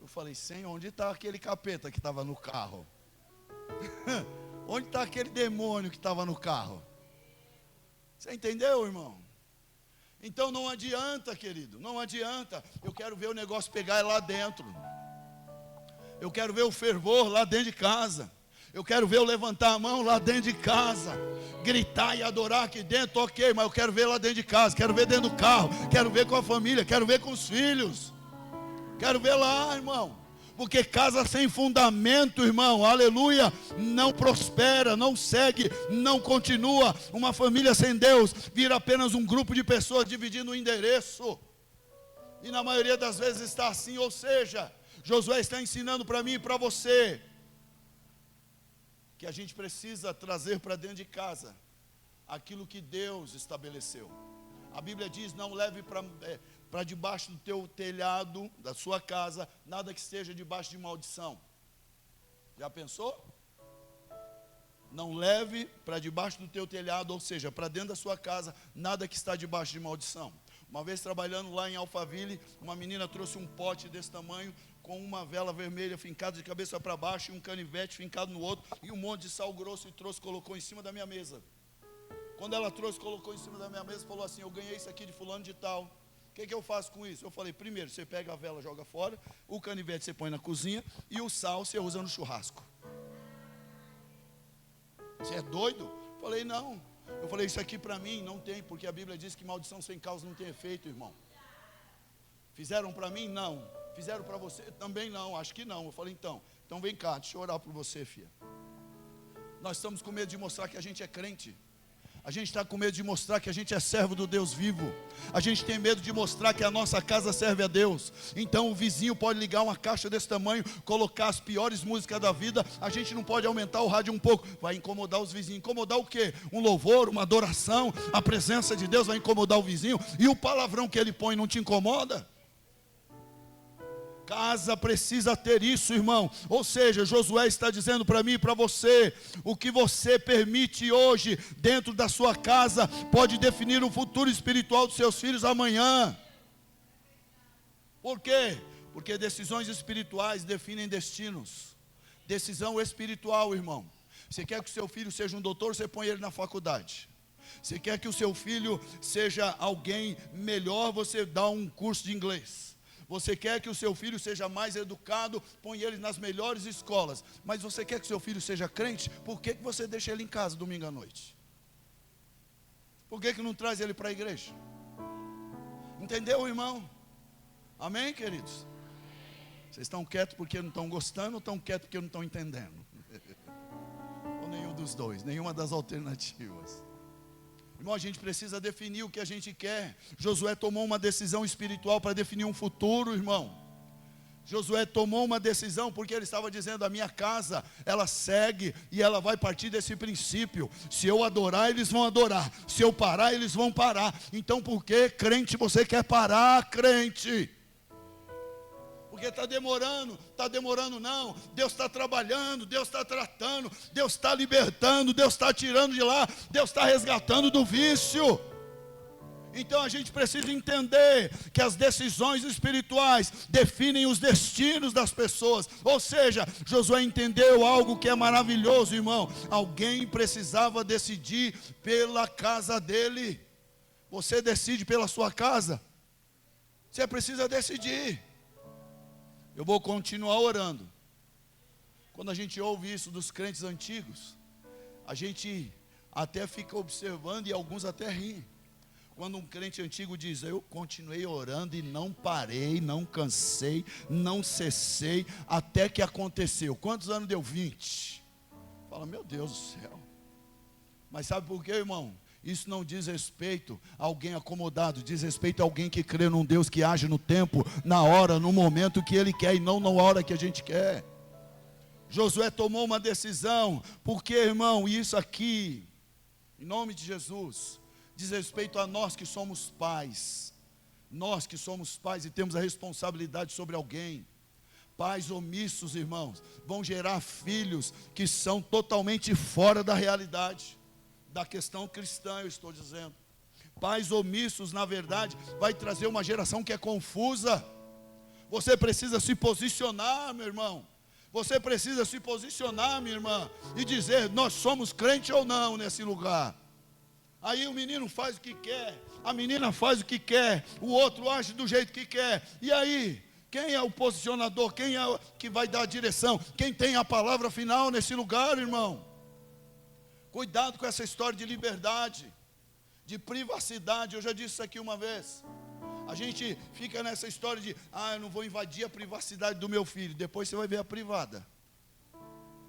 Eu falei, Senhor, onde está aquele capeta que estava no carro? Onde está aquele demônio que estava no carro? Você entendeu, irmão? Então não adianta, querido, não adianta. Eu quero ver o negócio pegar lá dentro. Eu quero ver o fervor lá dentro de casa. Eu quero ver eu levantar a mão lá dentro de casa. Gritar e adorar aqui dentro, ok, mas eu quero ver lá dentro de casa. Quero ver dentro do carro. Quero ver com a família. Quero ver com os filhos. Quero ver lá, irmão. Porque casa sem fundamento, irmão, aleluia, não prospera, não segue, não continua. Uma família sem Deus vira apenas um grupo de pessoas dividindo o endereço. E na maioria das vezes está assim, ou seja, Josué está ensinando para mim e para você que a gente precisa trazer para dentro de casa aquilo que Deus estabeleceu. A Bíblia diz: não leve para debaixo do teu telhado, da sua casa, nada que esteja debaixo de maldição. Já pensou? Não leve para debaixo do teu telhado, ou seja, para dentro da sua casa, nada que está debaixo de maldição. Uma vez trabalhando lá em Alphaville, uma menina trouxe um pote desse tamanho, com uma vela vermelha fincada de cabeça para baixo, e um canivete fincado no outro, e um monte de sal grosso, e trouxe, colocou em cima da minha mesa. Quando ela trouxe, colocou em cima da minha mesa, falou assim: eu ganhei isso aqui de fulano de tal. O que eu faço com isso? Eu falei: primeiro, você pega a vela, joga fora, o canivete você põe na cozinha, e o sal você usa no churrasco. Você é doido? Eu falei: não. Eu falei: isso aqui para mim não tem, porque a Bíblia diz que maldição sem causa não tem efeito, irmão. Fizeram para mim? Não. Fizeram para você? Também não, acho que não. Eu falei: então vem cá, deixa eu orar por você, filha. Nós estamos com medo de mostrar que a gente é crente. A gente está com medo de mostrar que a gente é servo do Deus vivo. A gente tem medo de mostrar que a nossa casa serve a Deus. Então o vizinho pode ligar uma caixa desse tamanho, colocar as piores músicas da vida. A gente não pode aumentar o rádio um pouco, vai incomodar os vizinhos. Incomodar o quê? Um louvor, uma adoração, a presença de Deus vai incomodar o vizinho. E o palavrão que ele põe não te incomoda? Casa precisa ter isso, irmão. Ou seja, Josué está dizendo para mim e para você: o que você permite hoje dentro da sua casa pode definir o futuro espiritual dos seus filhos amanhã. Por quê? Porque decisões espirituais definem destinos. Decisão espiritual, irmão. Você quer que o seu filho seja um doutor, você põe ele na faculdade. Você quer que o seu filho seja alguém melhor, você dá um curso de inglês. Você quer que o seu filho seja mais educado, põe ele nas melhores escolas. Mas você quer que o seu filho seja crente, por que você deixa ele em casa domingo à noite? Por que não traz ele para a igreja? Entendeu, irmão? Amém, queridos? Vocês estão quietos porque não estão gostando, ou estão quietos porque não estão entendendo? Ou nenhum dos dois, nenhuma das alternativas. Irmão, a gente precisa definir o que a gente quer. Josué tomou uma decisão espiritual para definir um futuro, irmão. Josué tomou uma decisão porque ele estava dizendo: a minha casa, ela segue e ela vai partir desse princípio. Se eu adorar, eles vão adorar. Se eu parar, eles vão parar. Então por que, crente, você quer parar, crente? Porque está demorando não. Deus está trabalhando, Deus está tratando, Deus está libertando, Deus está tirando de lá, Deus está resgatando do vício. Então a gente precisa entender que as decisões espirituais definem os destinos das pessoas. Ou seja, Josué entendeu algo que é maravilhoso, irmão. Alguém precisava decidir pela casa dele. Você decide pela sua casa? Você precisa decidir. Eu vou continuar orando. Quando a gente ouve isso dos crentes antigos, a gente até fica observando e alguns até riem. Quando um crente antigo diz: eu continuei orando e não parei, não cansei, não cessei, até que aconteceu. Quantos anos deu? 20. Fala: meu Deus do céu. Mas sabe por quê, irmão? Isso não diz respeito a alguém acomodado, diz respeito a alguém que crê num Deus que age no tempo, na hora, no momento que Ele quer e não na hora que a gente quer. Josué tomou uma decisão, porque, irmão, isso aqui, em nome de Jesus, diz respeito a nós que somos pais. Nós que somos pais e temos a responsabilidade sobre alguém. Pais omissos, irmãos, vão gerar filhos que são totalmente fora da realidade. Da questão cristã, eu estou dizendo. Pais omissos, na verdade, vai trazer uma geração que é confusa. Você precisa se posicionar, meu irmão. Você precisa se posicionar, minha irmã, e dizer: nós somos crente ou não nesse lugar. Aí o menino faz o que quer, a menina faz o que quer, o outro age do jeito que quer. E aí, quem é o posicionador? Quem é o que vai dar a direção? Quem tem a palavra final nesse lugar, irmão? Cuidado com essa história de liberdade, de privacidade. Eu já disse isso aqui uma vez. A gente fica nessa história de: eu não vou invadir a privacidade do meu filho. Depois você vai ver a privada,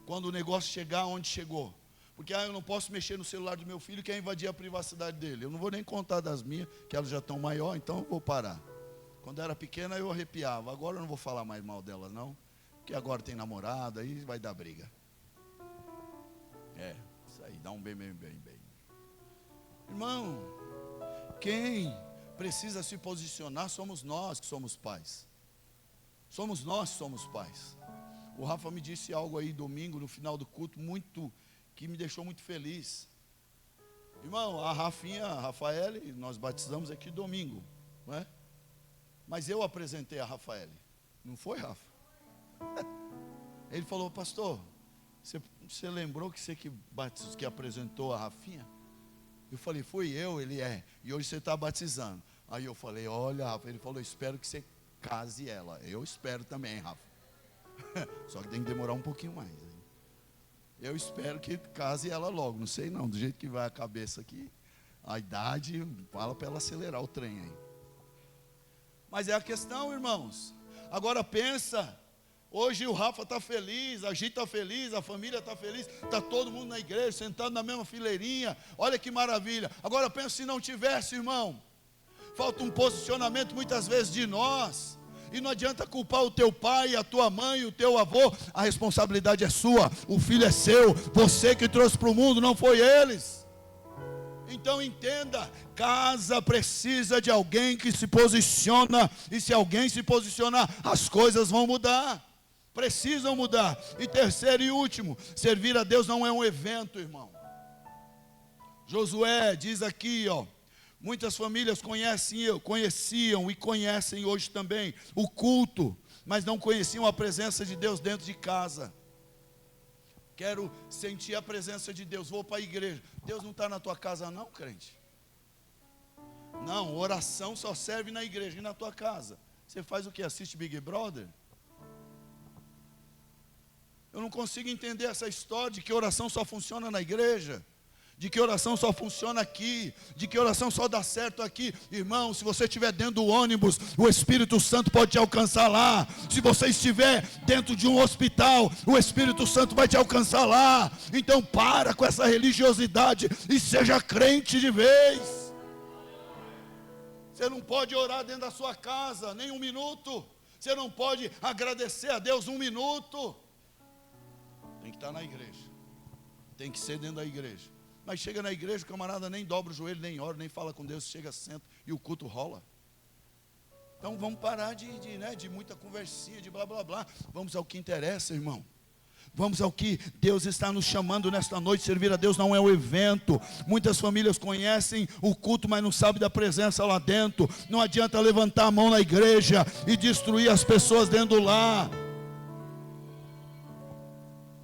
quando o negócio chegar onde chegou. Porque eu não posso mexer no celular do meu filho, que é invadir a privacidade dele. Eu não vou nem contar das minhas, que elas já estão maior, então eu vou parar. Quando era pequena eu arrepiava. Agora eu não vou falar mais mal dela não, porque agora tem namorada, aí vai dar briga. Isso aí, dá um bem. Irmão, quem precisa se posicionar somos nós que somos pais. Somos nós que somos pais. O Rafa me disse algo aí domingo, no final do culto, que me deixou muito feliz. Irmão, a Rafinha, a Rafaele, nós batizamos aqui domingo, não é? Mas eu apresentei a Rafaele, não foi, Rafa? Ele falou, pastor, você lembrou que você que apresentou a Rafinha? Eu falei, fui eu, ele é, e hoje você está batizando. Aí eu falei, olha, Rafa, ele falou, espero que você case ela. Eu espero também, Rafa. Só que tem que demorar um pouquinho mais. Eu espero que case ela logo, não sei não, do jeito que vai a cabeça aqui, a idade, fala para ela acelerar o trem aí. Mas é a questão, irmãos. Agora pensa, hoje o Rafa está feliz, a gente está feliz, a família está feliz, está todo mundo na igreja, sentado na mesma fileirinha, olha que maravilha. Agora pensa se não tivesse, irmão. Falta um posicionamento muitas vezes de nós. E não adianta culpar o teu pai, a tua mãe, o teu avô. A responsabilidade é sua, o filho é seu. Você que trouxe para o mundo, não foi eles. Então entenda, casa precisa de alguém que se posiciona. E se alguém se posicionar, as coisas vão mudar. Precisam mudar. E terceiro e último, servir a Deus não é um evento, irmão. Josué diz aqui, muitas famílias conheciam e conhecem hoje também o culto, mas não conheciam a presença de Deus dentro de casa. Quero sentir a presença de Deus, vou para a igreja. Deus não está na tua casa não, crente? Não, oração só serve na igreja e na tua casa. Você faz o que? Assiste Big Brother? Eu não consigo entender essa história de que oração só funciona na igreja, de que oração só funciona aqui, de que oração só dá certo aqui. Irmão, se você estiver dentro do ônibus, o Espírito Santo pode te alcançar lá. Se você estiver dentro de um hospital, o Espírito Santo vai te alcançar lá. Então para com essa religiosidade e seja crente de vez. Você não pode orar dentro da sua casa nem um minuto. Você não pode agradecer a Deus um minuto. Tem que estar na igreja, tem que ser dentro da igreja. Mas chega na igreja, o camarada nem dobra o joelho, nem ora, nem fala com Deus, chega, senta e o culto rola. Então vamos parar de muita conversinha, de blá blá blá. Vamos ao que interessa, irmão. Vamos ao que Deus está nos chamando nesta noite. Servir a Deus não é um evento. Muitas famílias conhecem o culto, mas não sabem da presença lá dentro. Não adianta levantar a mão na igreja e destruir as pessoas dentro do lar.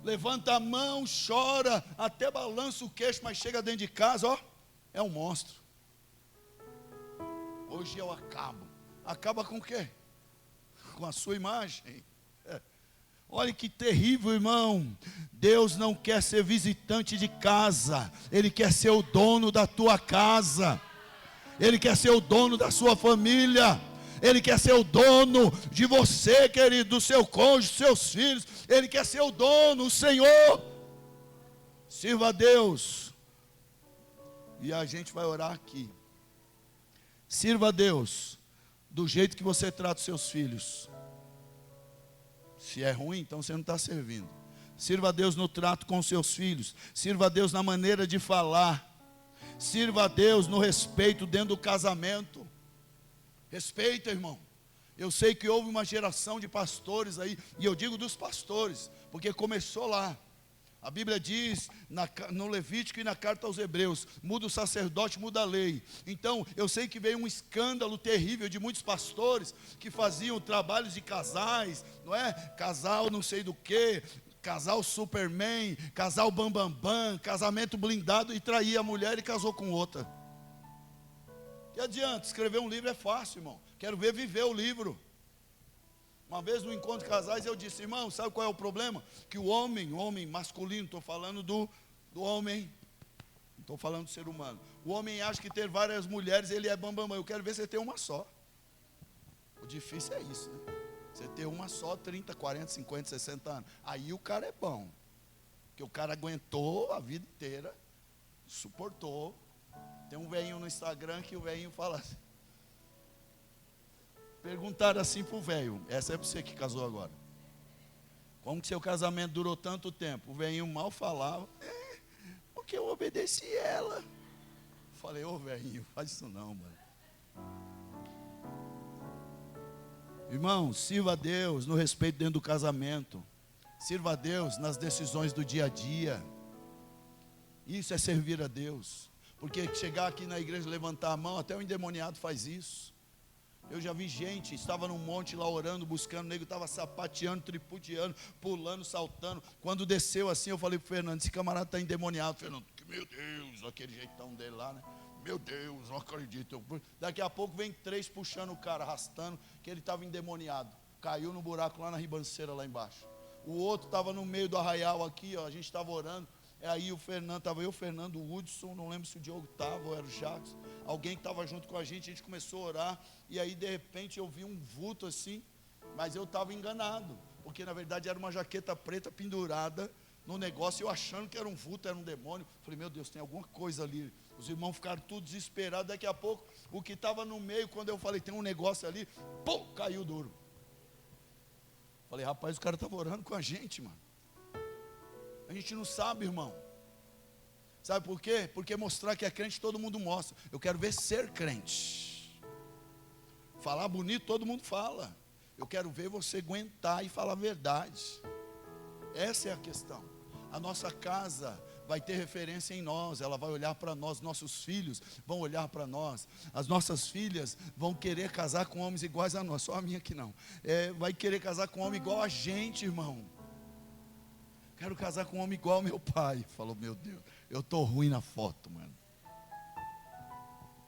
Levanta a mão, chora, até balança o queixo, mas chega dentro de casa, é um monstro. Hoje eu acabo. Acaba com o quê? Com a sua imagem. Olha que terrível, irmão. Deus não quer ser visitante de casa. Ele quer ser o dono da tua casa. Ele quer ser o dono da sua família. Ele quer ser o dono de você, querido, do seu cônjuge, dos seus filhos. Ele quer ser o dono, o Senhor. Sirva a Deus. E a gente vai orar aqui. Sirva a Deus do jeito que você trata os seus filhos. Se é ruim, então você não está servindo. Sirva a Deus no trato com os seus filhos. Sirva a Deus na maneira de falar. Sirva a Deus no respeito dentro do casamento. Respeita, irmão. Eu sei que houve uma geração de pastores aí, e eu digo dos pastores, porque começou lá. A Bíblia diz, no Levítico e na carta aos Hebreus, muda o sacerdote, muda a lei. Então, eu sei que veio um escândalo terrível de muitos pastores, que faziam trabalhos de casais, não é? Casal não sei do que, casal Superman, casal Bambambam, casamento blindado, e traía a mulher e casou com outra. Que adianta? Escrever um livro é fácil, irmão. Quero ver viver o livro. Uma vez no encontro de casais eu disse, irmão, sabe qual é o problema? Que o homem masculino, estou falando do homem, não estou falando do ser humano. O homem acha que ter várias mulheres, ele é bambambam. Eu quero ver você ter uma só. O difícil é isso, né? Você ter uma só, 30, 40, 50, 60 anos. Aí o cara é bom. Porque o cara aguentou a vida inteira, suportou. Tem um velhinho no Instagram que o velhinho fala assim, Perguntaram assim pro velho, essa é para você que casou agora. Como que seu casamento durou tanto tempo? O velhinho mal falava, porque eu obedeci ela. Falei, ô velhinho, faz isso não, mano. Irmão, sirva a Deus no respeito dentro do casamento. Sirva a Deus nas decisões do dia a dia. Isso é servir a Deus. Porque chegar aqui na igreja, levantar a mão, até o endemoniado faz isso. Eu já vi gente, estava num monte lá orando, buscando, o nego estava sapateando, tripudiando, pulando, saltando. Quando desceu assim, eu falei para o Fernando, esse camarada está endemoniado. Fernando, meu Deus, aquele jeitão dele lá, né? Meu Deus, não acredito. Daqui a pouco vem 3 puxando o cara, arrastando, que ele estava endemoniado. Caiu no buraco lá na ribanceira, lá embaixo. O outro estava no meio do arraial aqui, ó, a gente estava orando. Aí o Fernando, estava eu, o Fernando, o Hudson, não lembro se o Diogo estava ou era o Jacques. Alguém que estava junto com a gente começou a orar. E aí de repente eu vi um vulto assim, mas eu estava enganado. Porque na verdade era uma jaqueta preta pendurada no negócio, eu achando que era um vulto, era um demônio. Falei, meu Deus, tem alguma coisa ali. Os irmãos ficaram tudo desesperados. Daqui a pouco, o que estava no meio, quando eu falei, tem um negócio ali, pum, caiu duro. Falei, rapaz, o cara estava orando com a gente, mano. A gente não sabe, irmão. Sabe por quê? Porque mostrar que é crente todo mundo mostra. Eu quero ver ser crente. Falar bonito todo mundo fala. Eu quero ver você aguentar e falar a verdade. Essa é a questão. A nossa casa vai ter referência em nós. Ela vai olhar para nós. Nossos filhos vão olhar para nós. As nossas filhas vão querer casar com homens iguais a nós. Só a minha que não. Vai querer casar com um homem igual a gente, irmão. Quero casar com um homem igual ao meu pai. Falou, meu Deus, eu estou ruim na foto, mano.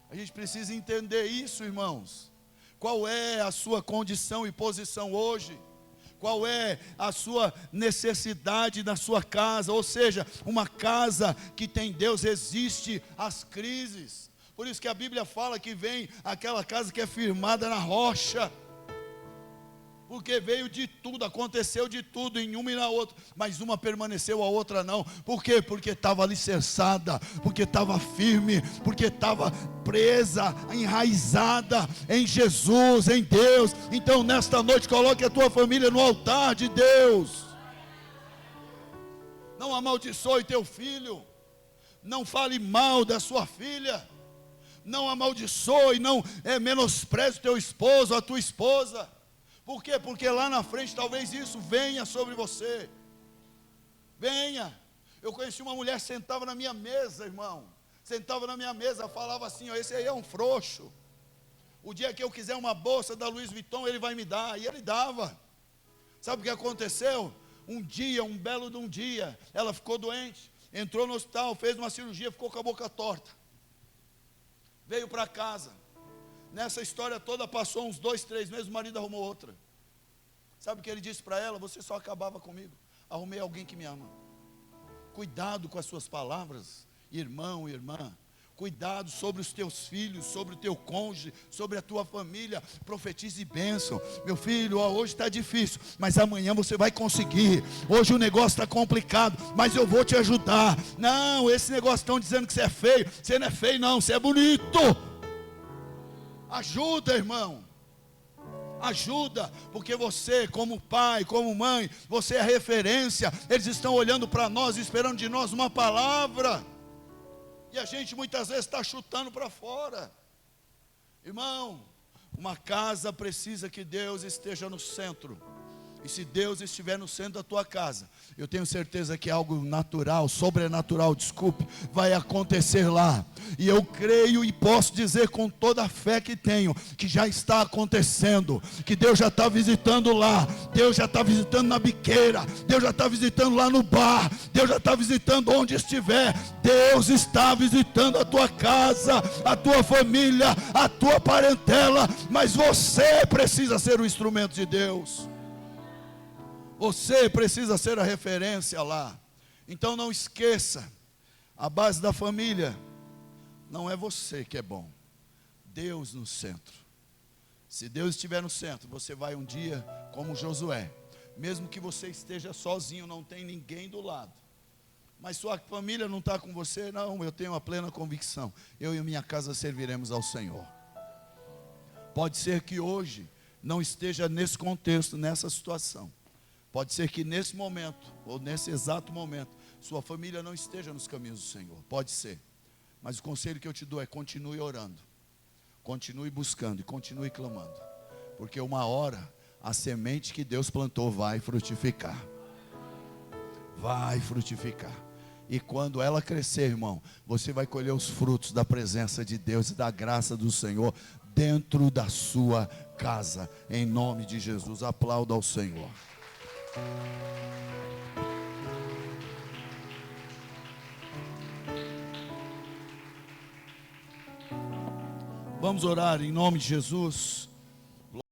A gente precisa entender isso, irmãos. Qual é a sua condição e posição hoje? Qual é a sua necessidade na sua casa? Ou seja, uma casa que tem Deus resiste às crises. Por isso que a Bíblia fala que vem aquela casa que é firmada na rocha. Porque veio de tudo, aconteceu de tudo em uma e na outra, mas uma permaneceu, a outra não. Por quê? Porque estava alicerçada, porque estava firme, porque estava presa, enraizada em Jesus, em Deus. Então nesta noite coloque a tua família no altar de Deus. Não amaldiçoe teu filho, não fale mal da sua filha, não amaldiçoe, não menospreze o teu esposo, a tua esposa. Por quê? Porque lá na frente talvez isso venha sobre você. Venha. Eu conheci uma mulher, sentava na minha mesa, irmão. Sentava na minha mesa, falava assim, ó, esse aí é um frouxo. O dia que eu quiser uma bolsa da Louis Vuitton, ele vai me dar. E ele dava. Sabe o que aconteceu? Um dia, um belo de um dia, ela ficou doente. Entrou no hospital, fez uma cirurgia, ficou com a boca torta. Veio para casa. Nessa história toda passou uns 2, 3 meses, o marido arrumou outra. Sabe o que ele disse para ela? Você só acabava comigo. Arrumei alguém que me ama. Cuidado com as suas palavras, irmão, irmã. Cuidado sobre os teus filhos, sobre o teu cônjuge, sobre a tua família. Profetize bênção. Meu filho, hoje está difícil, mas amanhã você vai conseguir. Hoje o negócio está complicado, mas eu vou te ajudar. Não, esse negócio estão dizendo que você é feio. Você não é feio não, você é bonito. Ajuda, irmão. Ajuda, porque você, como pai, como mãe, você é referência. Eles estão olhando para nós, esperando de nós uma palavra. E a gente muitas vezes está chutando para fora. Irmão, uma casa precisa que Deus esteja no centro. E se Deus estiver no centro da tua casa, eu tenho certeza que algo natural, sobrenatural, desculpe, vai acontecer lá. E eu creio e posso dizer com toda a fé que tenho, que já está acontecendo, que Deus já está visitando lá, Deus já está visitando na biqueira, Deus já está visitando lá no bar, Deus já está visitando onde estiver. Deus está visitando a tua casa, a tua família, a tua parentela, mas você precisa ser o instrumento de Deus. Você precisa ser a referência lá. Então não esqueça, a base da família não é você que é bom, Deus no centro. Se Deus estiver no centro, você vai um dia como Josué. Mesmo que você esteja sozinho, não tem ninguém do lado, mas sua família não está com você, não, eu tenho a plena convicção, eu e minha casa serviremos ao Senhor. Pode ser que hoje não esteja nesse contexto, nessa situação. Pode ser que nesse momento, ou nesse exato momento, sua família não esteja nos caminhos do Senhor. Pode ser. Mas o conselho que eu te dou é: continue orando, continue buscando e continue clamando. Porque uma hora, a semente que Deus plantou vai frutificar. Vai frutificar. E quando ela crescer, irmão, você vai colher os frutos da presença de Deus e da graça do Senhor dentro da sua casa. Em nome de Jesus, aplauda ao Senhor. Vamos orar em nome de Jesus.